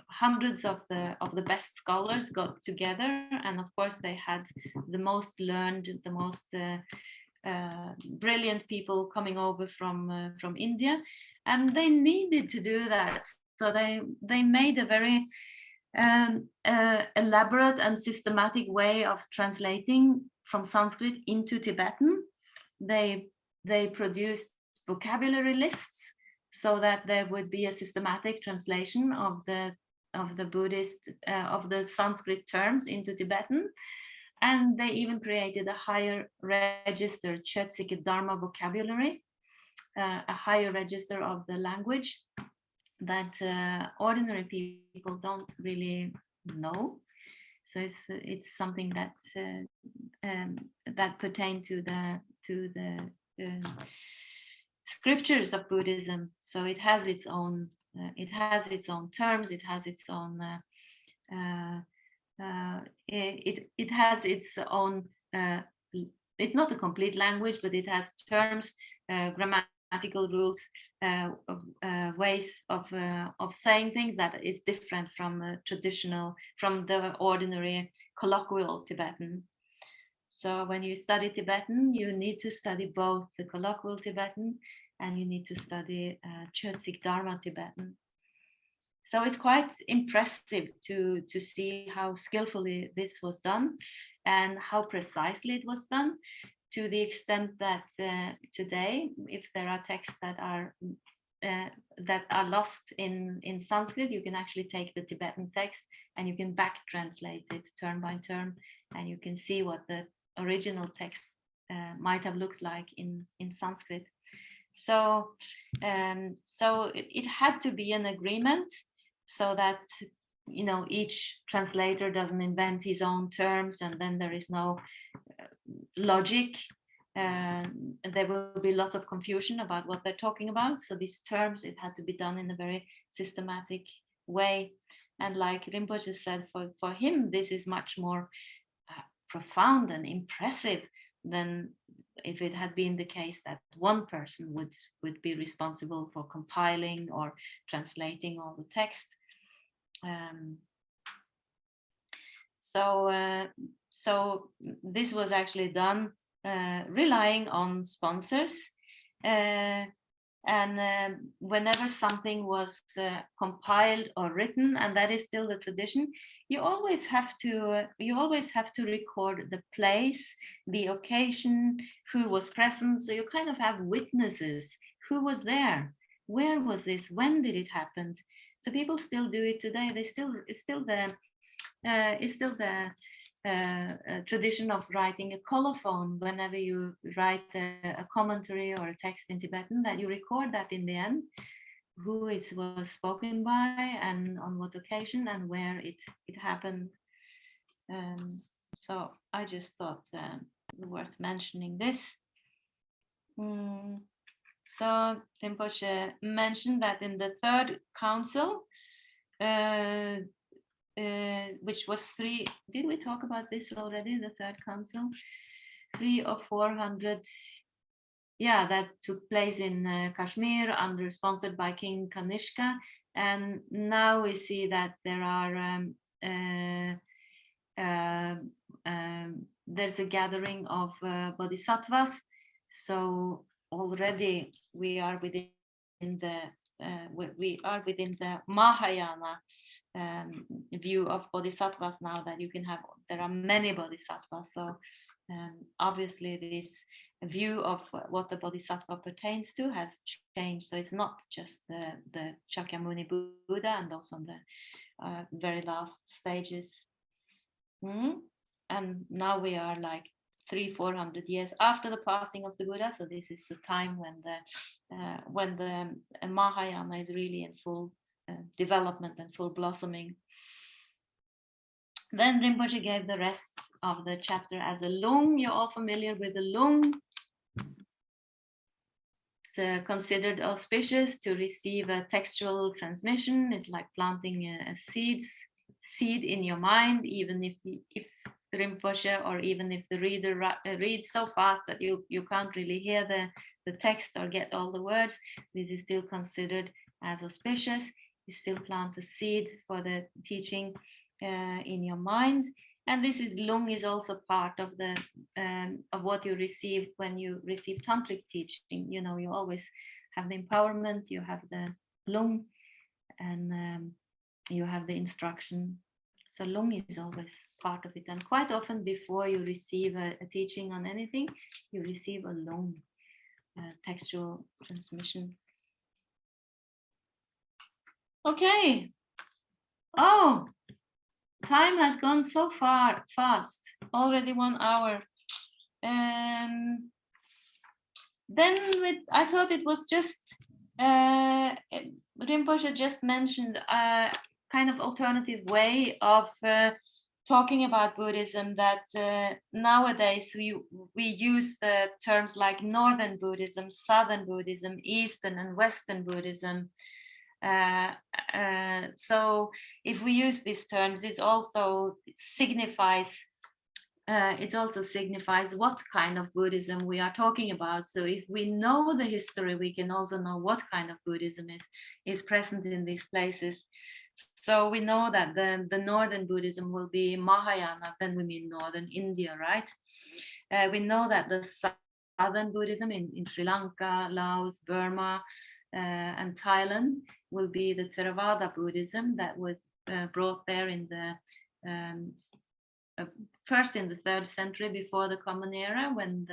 hundreds of the best scholars got together, and of course they had the most learned, the most brilliant people coming over from India, and they needed to do that. So they made a very elaborate and systematic way of translating from Sanskrit into Tibetan. They produced vocabulary lists so that there would be a systematic translation of the Buddhist of the Sanskrit terms into Tibetan, and they even created a higher register, Chötsika Dharma vocabulary, a higher register of the language that ordinary people don't really know. So it's something that pertain to the scriptures of Buddhism. So it has its own terms. It has its own it has its own. It's not a complete language, but it has terms, grammatical rules, ways of saying things that is different from the ordinary colloquial Tibetan. So when you study Tibetan, you need to study both the colloquial Tibetan and you need to study Chötsik Dharma Tibetan. So it's quite impressive to see how skillfully this was done and how precisely it was done, to the extent that today, if there are texts that are lost in Sanskrit, you can actually take the Tibetan text and you can back translate it term by term, and you can see what the original text might have looked like in Sanskrit. So it had to be an agreement, so that each translator doesn't invent his own terms, and then there is no logic. There will be a lot of confusion about what they're talking about. So these terms, it had to be done in a very systematic way. And like Rinpoche said, for him, this is much more profound and impressive than if it had been the case that one person would be responsible for compiling or translating all the text. So this was actually done relying on sponsors, and whenever something was compiled or written, and that is still the tradition, you always have to record the place, the occasion, who was present. So you kind of have witnesses. Who was there? Where was this? When did it happen? So people still do it today. It's still the tradition of writing a colophon whenever you write a commentary or a text in Tibetan, that you record that in the end, who it was spoken by and on what occasion and where it happened. So I just thought worth mentioning this. So Rinpoche mentioned that in the third council, which was three, did we talk about this already, the third council? 300 or 400, yeah, that took place in Kashmir, sponsored by King Kanishka. And now we see that there are, there's a gathering of bodhisattvas. So already we are within the Mahayana view of bodhisattvas now, that you can have, there are many bodhisattvas. So obviously this view of what the bodhisattva pertains to has changed. So it's not just the Shakyamuni Buddha and those on the very last stages. And now we are like 300-400 years after the passing of the Buddha. So this is the time when the Mahayana is really in full development and full blossoming. Then Rinpoche gave the rest of the chapter as a lung. You're all familiar with the lung. It's considered auspicious to receive a textual transmission. It's like planting a seed in your mind, even if Rinpoche, or even if the reader reads so fast that you can't really hear the text or get all the words, this is still considered as auspicious. You still plant a seed for the teaching in your mind. And this is lung is also part of the of what you receive when you receive tantric teaching. You know, you always have the empowerment, you have the lung, and you have the instruction. So lung is always part of it. And quite often before you receive a teaching on anything, you receive a lung textual transmission. Okay. Oh, time has gone so fast, already 1 hour. Then I thought it was just, Rinpoche just mentioned a kind of alternative way of talking about Buddhism, that nowadays we use the terms like Northern Buddhism, Southern Buddhism, Eastern and Western Buddhism. So if we use these terms, it also signifies what kind of Buddhism we are talking about. So if we know the history, we can also know what kind of Buddhism is present in these places. So we know that the Northern Buddhism will be Mahayana, then we mean Northern India, right? We know that the Southern Buddhism in Sri Lanka, Laos, Burma, and Thailand will be the Theravada Buddhism that was brought there in the first in the 3rd century before the Common Era, when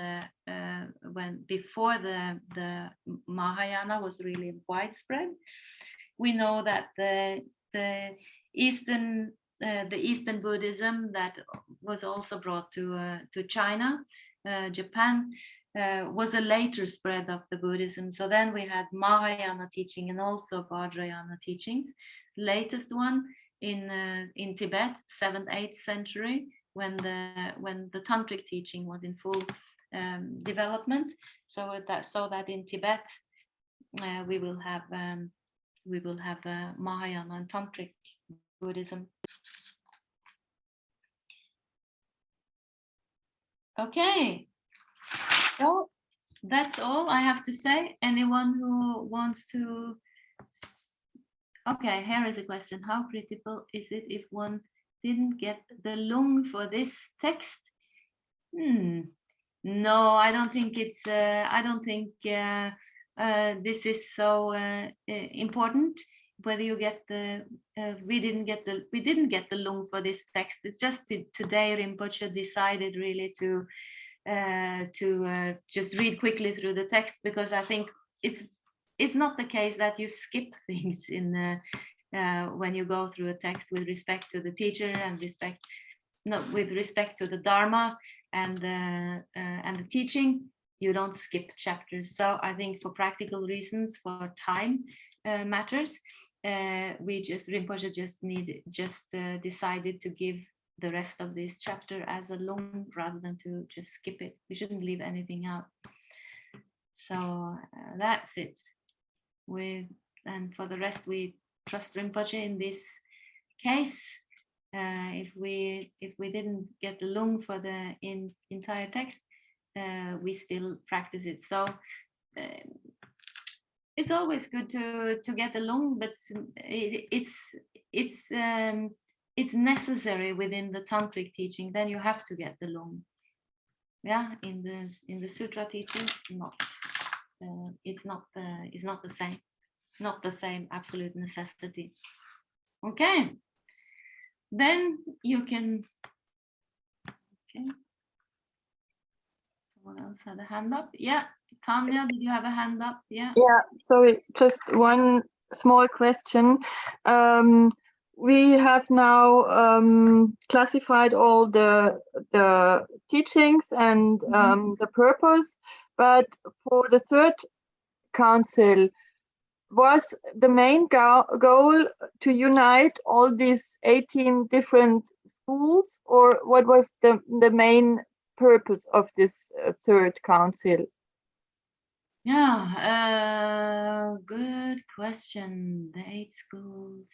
before the Mahayana was really widespread. We know that the Eastern Buddhism that was also brought to China, Japan, was a later spread of the Buddhism. So then we had Mahayana teaching and also Vajrayana teachings. Latest one in Tibet, 7th, 8th century, when the tantric teaching was in full development. So that in Tibet we will have Mahayana and tantric Buddhism. Okay, so that's all I have to say. Anyone who wants to? Okay, here is a question. How critical is it if one didn't get the lung for this text? No, I don't think it's. I don't think this is so important. Whether you get the, we didn't get the lung for this text. It's just today Rinpoche decided really to just read quickly through the text, because I think it's not the case that you skip things in when you go through a text with respect to the teacher and with respect to the Dharma and the teaching. you don't skip chapters. So I think for practical reasons, for time matters, Rinpoche just decided to give the rest of this chapter as a long rather than to just skip it. We shouldn't leave anything out. So that's it. And for the rest, we trust Rinpoche in this case. If we didn't get the lung for the entire text, we still practice it. So it's always good to get the lung, but it's necessary within the tantric teaching. Then you have to get the lung. Yeah, in the sutra teaching, not. It's not the same. Not the same absolute necessity. Okay. Then you can. Okay. Someone else had a hand up. Yeah, Tanya, did you have a hand up? Yeah. Yeah, sorry, just one small question. We have now classified all the teachings and the purpose, but for the third council, was the main goal to unite all these 18 different schools, or what was the main purpose of this third council? Yeah, good question. The 8 schools.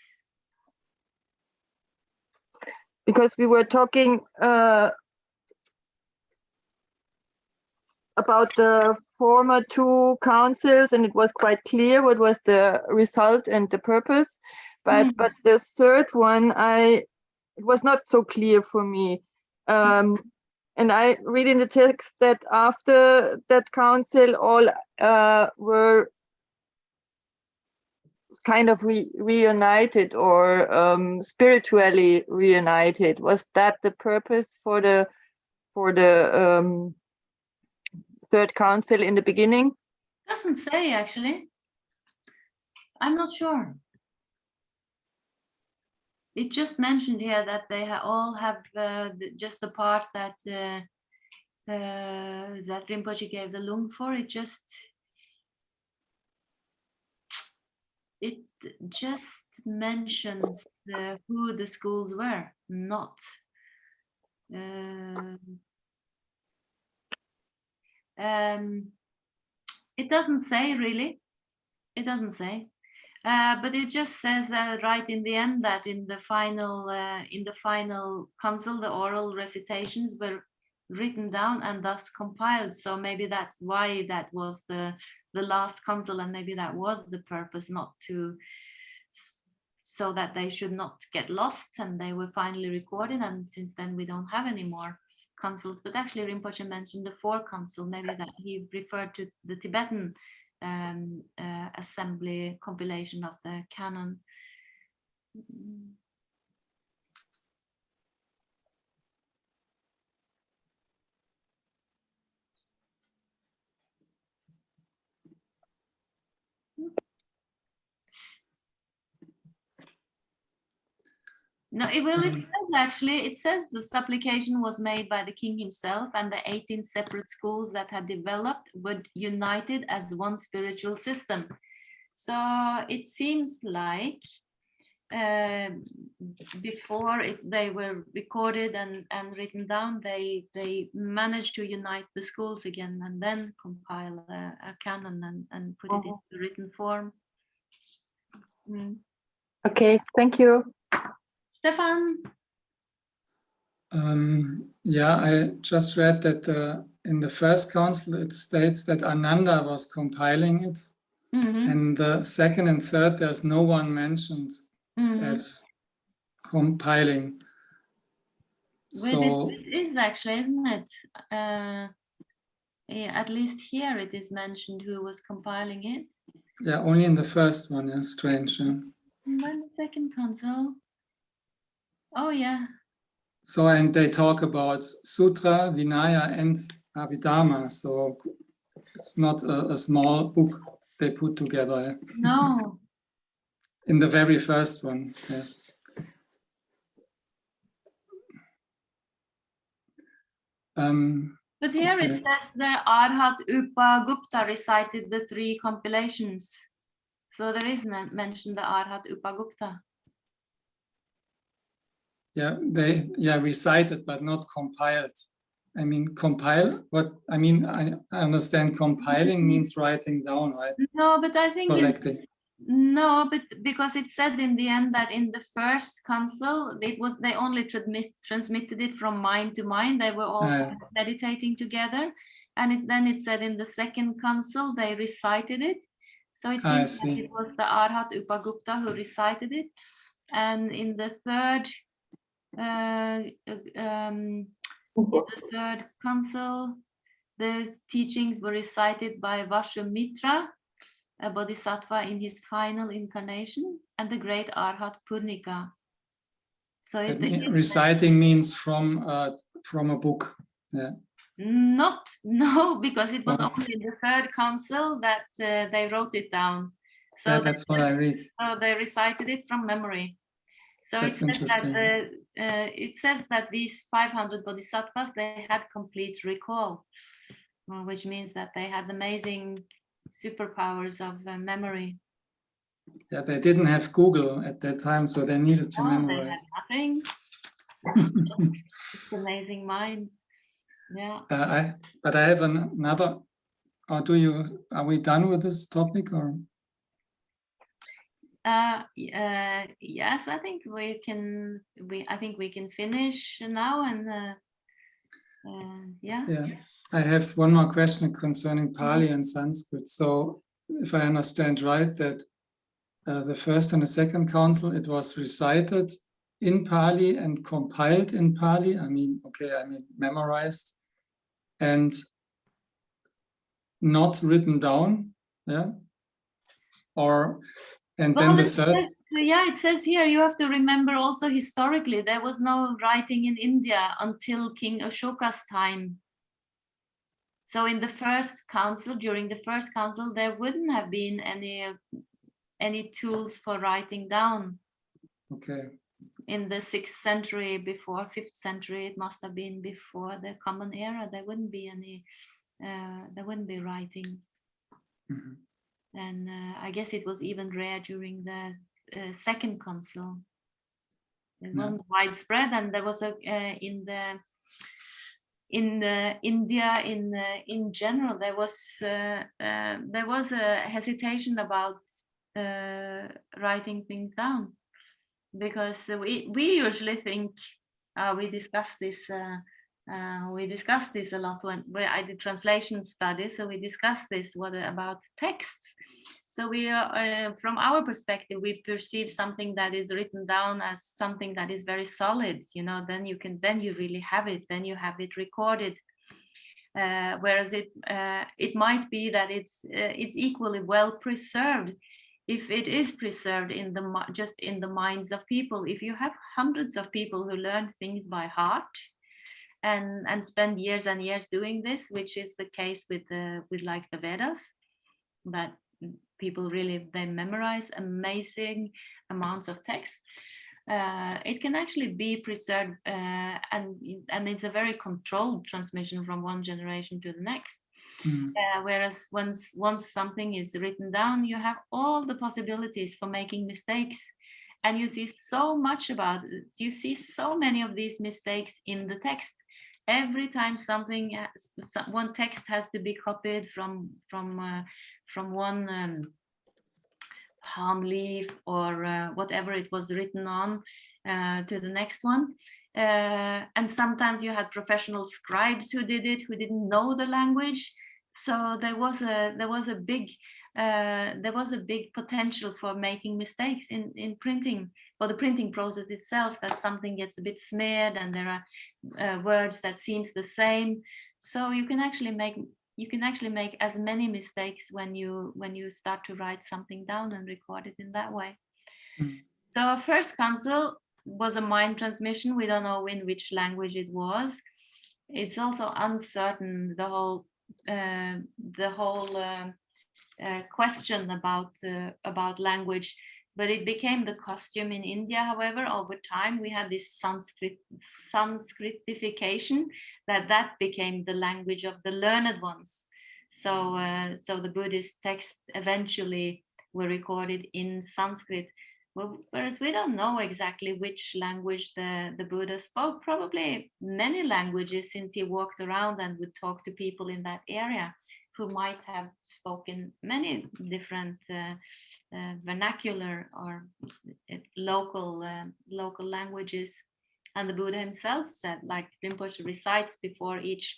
Because we were talking about the former 2 councils, and it was quite clear what was the result and the purpose, but the third one, it was not so clear for me. And I read in the text that after that council, all were kind of reunited or spiritually reunited. Was that the purpose for the third council in the beginning? Doesn't say, actually. I'm not sure. It just mentioned here that they all have just the part that that Rinpoche gave the lung for. It just mentions who the schools were, not. It doesn't say, really. It doesn't say. But it just says right in the end that in the final council, the oral recitations were written down and thus compiled. So maybe that's why that was the last council, and maybe that was the purpose, not to, so that they should not get lost, and they were finally recorded. And since then we don't have any more councils. But actually Rinpoche mentioned the 4 council, maybe that he referred to the Tibetan assembly compilation of the canon. No, it says actually, it says the supplication was made by the king himself, and the 18 separate schools that had developed were united as one spiritual system. So it seems like before they were recorded and written down, they managed to unite the schools again and then compile a canon and put it into written form. Okay, thank you. Stefan? Yeah, I just read that in the first council it states that Ananda was compiling it. And the second and third, there's no one mentioned as compiling. Well, it is actually, isn't it? At least here it is mentioned who was compiling it. Yeah, only in the first one. Yeah, strange. Yeah. And then the second council. Oh yeah. So, and they talk about Sutra, Vinaya, and Abhidharma. So it's not a small book they put together. No. In the very first one. Yeah. But here it Okay. says the Arhat Upagupta recited the 3 compilations. So there isn't mentioned the Arhat Upagupta. Yeah, they recited but not compiled. I mean, compile. What I mean, I understand compiling means writing down, right? No, but I think Collecting. no, but because it said in the end that in the first council they only transmitted it from mind to mind. They were all meditating together, and then it said in the second council they recited it. So it seems like it was the Arhat Upagupta who recited it, and in the third council, the teachings were recited by Vashwamitra, a bodhisattva in his final incarnation, and the great Arhat Purnika. So reciting means from a book. Yeah. No, because it was only in the third council that they wrote it down. So yeah, that's what I read. So they recited it from memory. So that's it says that these 500 bodhisattvas, they had complete recall, which means that they had amazing superpowers of memory. Yeah, they didn't have Google at that time, so they needed to memorize. They had nothing. It's amazing minds. Yeah. But I have another. Or are we done with this topic or? Yes, I think we can. I think we can finish now, and yeah. Yeah, I have one more question concerning Pali and Sanskrit. So, if I understand right, that the first and the second council, it was recited in Pali and compiled in Pali. I mean, memorized and not written down. Yeah. And then the third. It says here you have to remember also historically there was no writing in India until King Ashoka's time. So in the first council, during the first council, there wouldn't have been any tools for writing down. Okay. In the 6th century, before 5th century, it must have been before the Common Era. There wouldn't be writing. Mm-hmm. And I guess it was even rare during the second council. It wasn't widespread, and there was in India in general there was a hesitation about writing things down, because we usually think we discussed this a lot when I did translation studies. So we discussed this about texts. So we from our perspective, we perceive something that is written down as something that is very solid. Then you really have it. Then you have it recorded. Whereas it might be that it's equally well preserved if it is preserved just in the minds of people. If you have hundreds of people who learn things by heart and spend years and years doing this, which is the case with like the Vedas, that people really, they memorize amazing amounts of text. It can actually be preserved, and it's a very controlled transmission from one generation to the next. Whereas once something is written down, you have all the possibilities for making mistakes, and you see so much about it. You see so many of these mistakes in the text. Every time one text has to be copied from one palm leaf or whatever it was written on to the next one. And sometimes you had professional scribes who did it, who didn't know the language. So there was a big potential for making mistakes in printing, or the printing process itself, that something gets a bit smeared and there are words that seems the same. So you can actually make as many mistakes when you start to write something down and record it in that way. So our first council was a mind transmission. We don't know in which language it was. It's also uncertain, the whole question about language. but it became the costume in India. However, over time we had this Sanskritification that became the language of the learned ones. So so the Buddhist texts eventually were recorded in Sanskrit. Well, whereas we don't know exactly which language the Buddha spoke, probably many languages, since he walked around and would talk to people in that area who might have spoken many different vernacular or local languages. And the Buddha himself said, like Rinpoche recites before each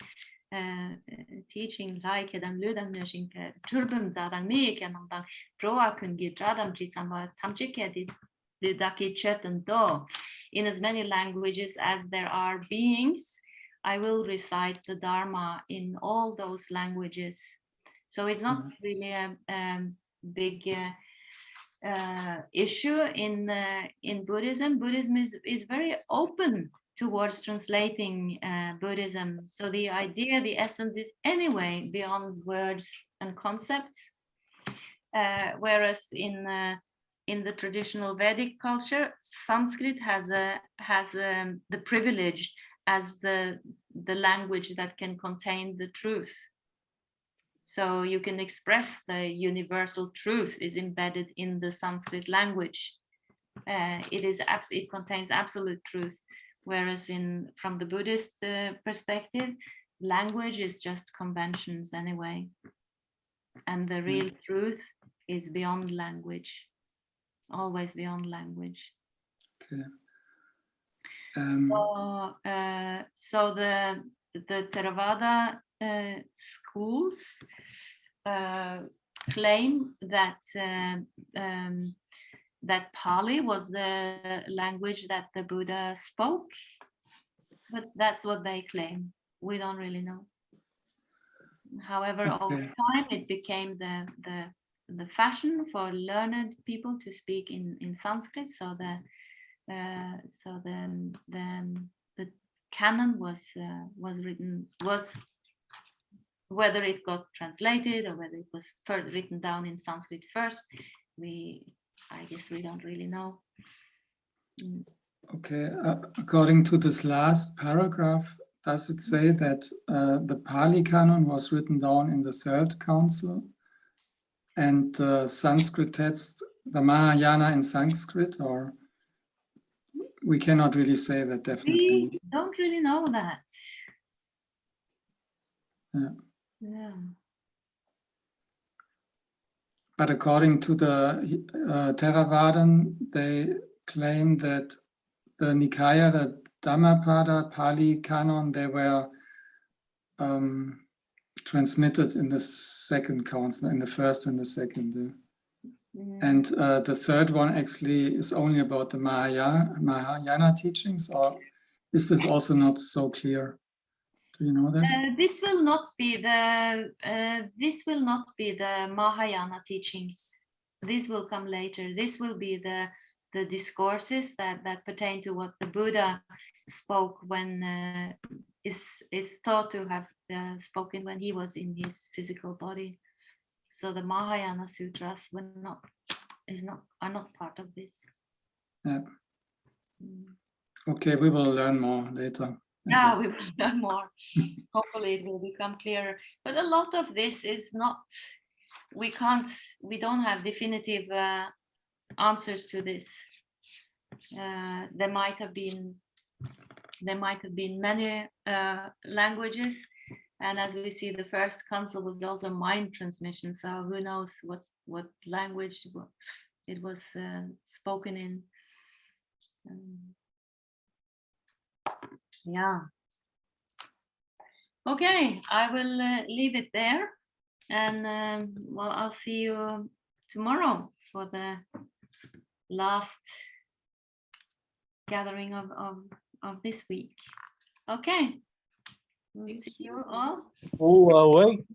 teaching, like dan ludan nöshing turbum dadang mi kenamdang proa kungi dradam chitsamba tamchike didaki chetan do. In as many languages as there are beings, I will recite the Dharma in all those languages. So it's not really a big issue in Buddhism. Buddhism is very open towards translating Buddhism. So the idea, the essence is anyway beyond words and concepts. Whereas in the traditional Vedic culture, Sanskrit has the privilege as the language that can contain the truth. So you can express the universal truth is embedded in the Sanskrit language. It contains absolute truth. Whereas from the Buddhist perspective, language is just conventions anyway. And the real truth is beyond language, always beyond language. Okay. So the Theravada schools claim that that Pali was the language that the Buddha spoke, but that's what they claim. We don't really know. However, over time it became the fashion for learned people to speak in Sanskrit. So the canon was written, whether it got translated or whether it was written down in Sanskrit first, I guess we don't really know. Okay, according to this last paragraph, does it say that the Pali Canon was written down in the Third Council and the Sanskrit text, the Mahayana in Sanskrit, or we cannot really say that definitely? We don't really know that. Yeah. But according to the Theravadan, they claim that the Nikaya, the Dhammapada, Pali Canon, they were transmitted in the Second Council, in the first and the second. And the third one actually is only about the Mahayana teachings, or is this also not so clear? Do you know that? This will not be the Mahayana teachings. This will come later. This will be the discourses that pertain to what the Buddha spoke when is thought to have spoken when he was in his physical body. So the Mahayana sutras are not part of this. Yeah. Okay, we will learn more later. Yeah, we will learn more. Hopefully it will become clearer. But a lot of this is not, we don't have definitive answers to this. There might have been many languages, and as we see, the first council was also mind transmission. So who knows what language it was spoken in. Yeah. Okay, I will leave it there, and well, I'll see you tomorrow for the last gathering of this week. Okay, we'll see you all. Oh, wait.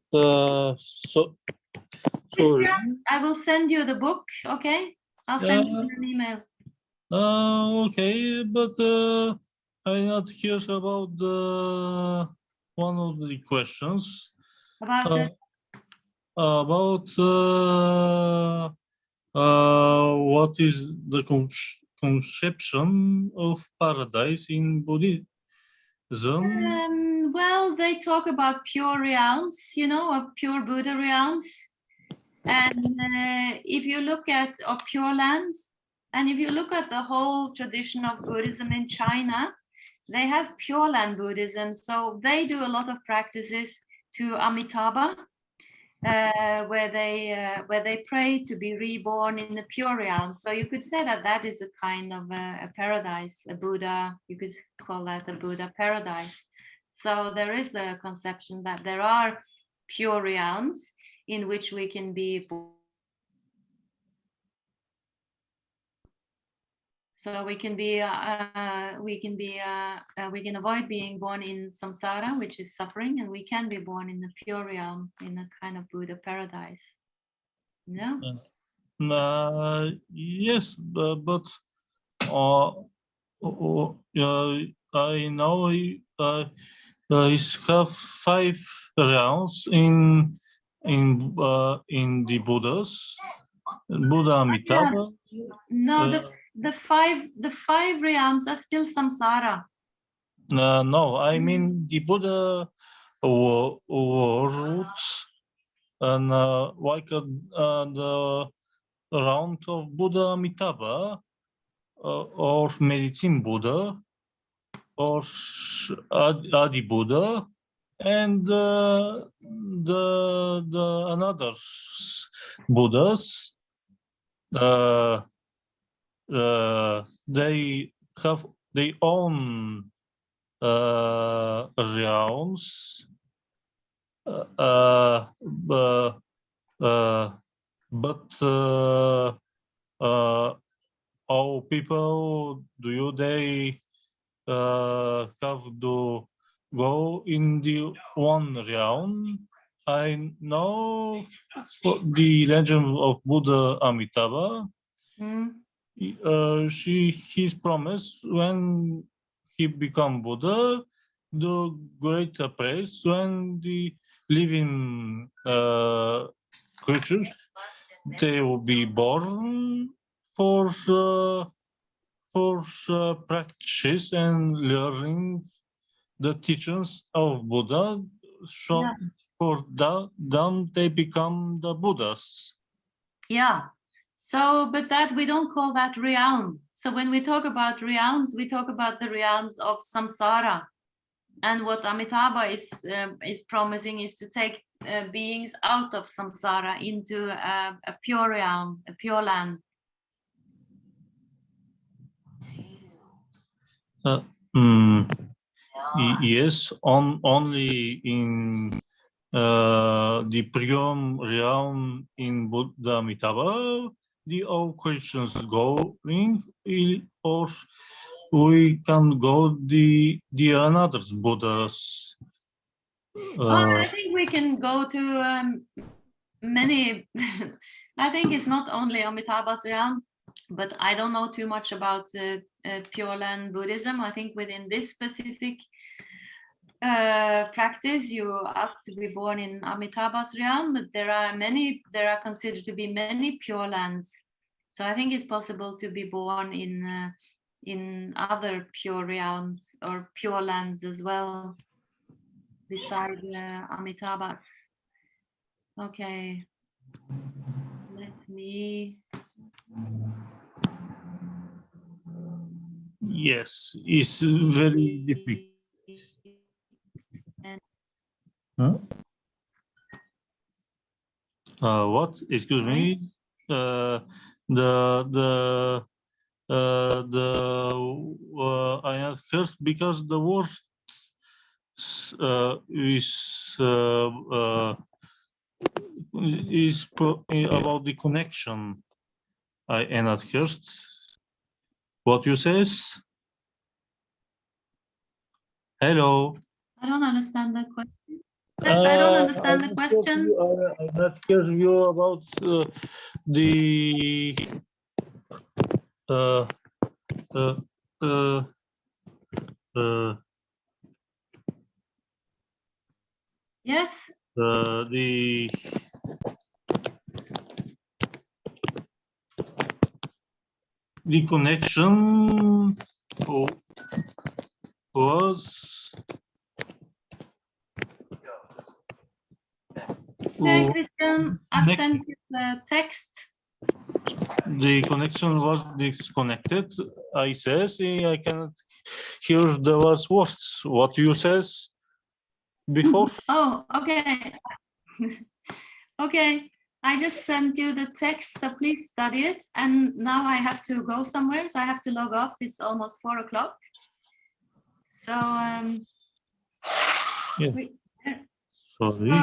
Sorry. I will send you the book. Okay, I'll send you an email. Okay, but I'm not curious about the one of the questions About what is the conception of paradise in Buddhism? Well, they talk about pure realms, you know, of pure Buddha realms. And if you look at pure lands, and if you look at the whole tradition of Buddhism in China, they have pure land Buddhism. So they do a lot of practices to Amitabha, where they pray to be reborn in the pure realm. So you could say that that is a kind of a paradise, a Buddha. You could call that a Buddha paradise. So there is the conception that there are pure realms in which we can be. So we can avoid being born in samsara, which is suffering, and we can be born in the pure realm, in a kind of Buddha paradise. No? Yes, but I know I have 5 realms in the Buddhas. Buddha Amitabha. No, the five realms are still samsara. No, I mean the Buddha worlds and like the round of Buddha Amitabha or Medicine Buddha or Adi Buddha and the another Buddhas. They have their own realms, but all people they have to go in the one realm. I know the legend of Buddha Amitabha. His promise when he become Buddha, the great praise when the living creatures they will be born for practice and learning the teachings of Buddha. So for them they become the Buddhas. Yeah. So, but that we don't call that realm. So when we talk about realms, we talk about the realms of samsara. And what Amitabha is promising is to take beings out of samsara into a pure realm, a pure land. Yes, only in the Priyam realm in Buddha Amitabha, the all Christians go in, or we can go the another Buddhas. I think we can go to many. I think it's not only Amitabha's realm, but I don't know too much about Pure Land Buddhism. I think within this specific practice, you ask to be born in Amitabha's realm, but there are considered to be many Pure Lands. So I think it's possible to be born in other pure realms or Pure Lands as well, beside Amitabha's. Okay, let me. Yes, it's very difficult. Huh? What? Excuse me. I asked first because the word is about the connection. I asked first. What you says? Hello. I don't understand the question. Yes, I don't understand the question. I'm not hear you about the Yes. The the connection was Okay, Christian, I've sent you the text. the connection was disconnected. I says I cannot hear the last words. What you says before? Oh, okay. Okay, I just sent you the text, so please study it. And now I have to go somewhere, so I have to log off. It's almost 4 o'clock. So, Yeah. Sorry.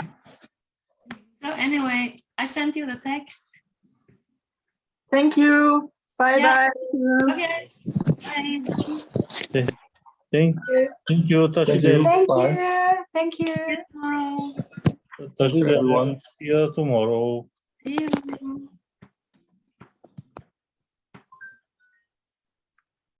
So anyway, I sent you the text. Thank you. Bye Yeah. bye. Okay. Bye. Thank you, Tashide. Thank you. Bye. Tashide, everyone. see you tomorrow. See you.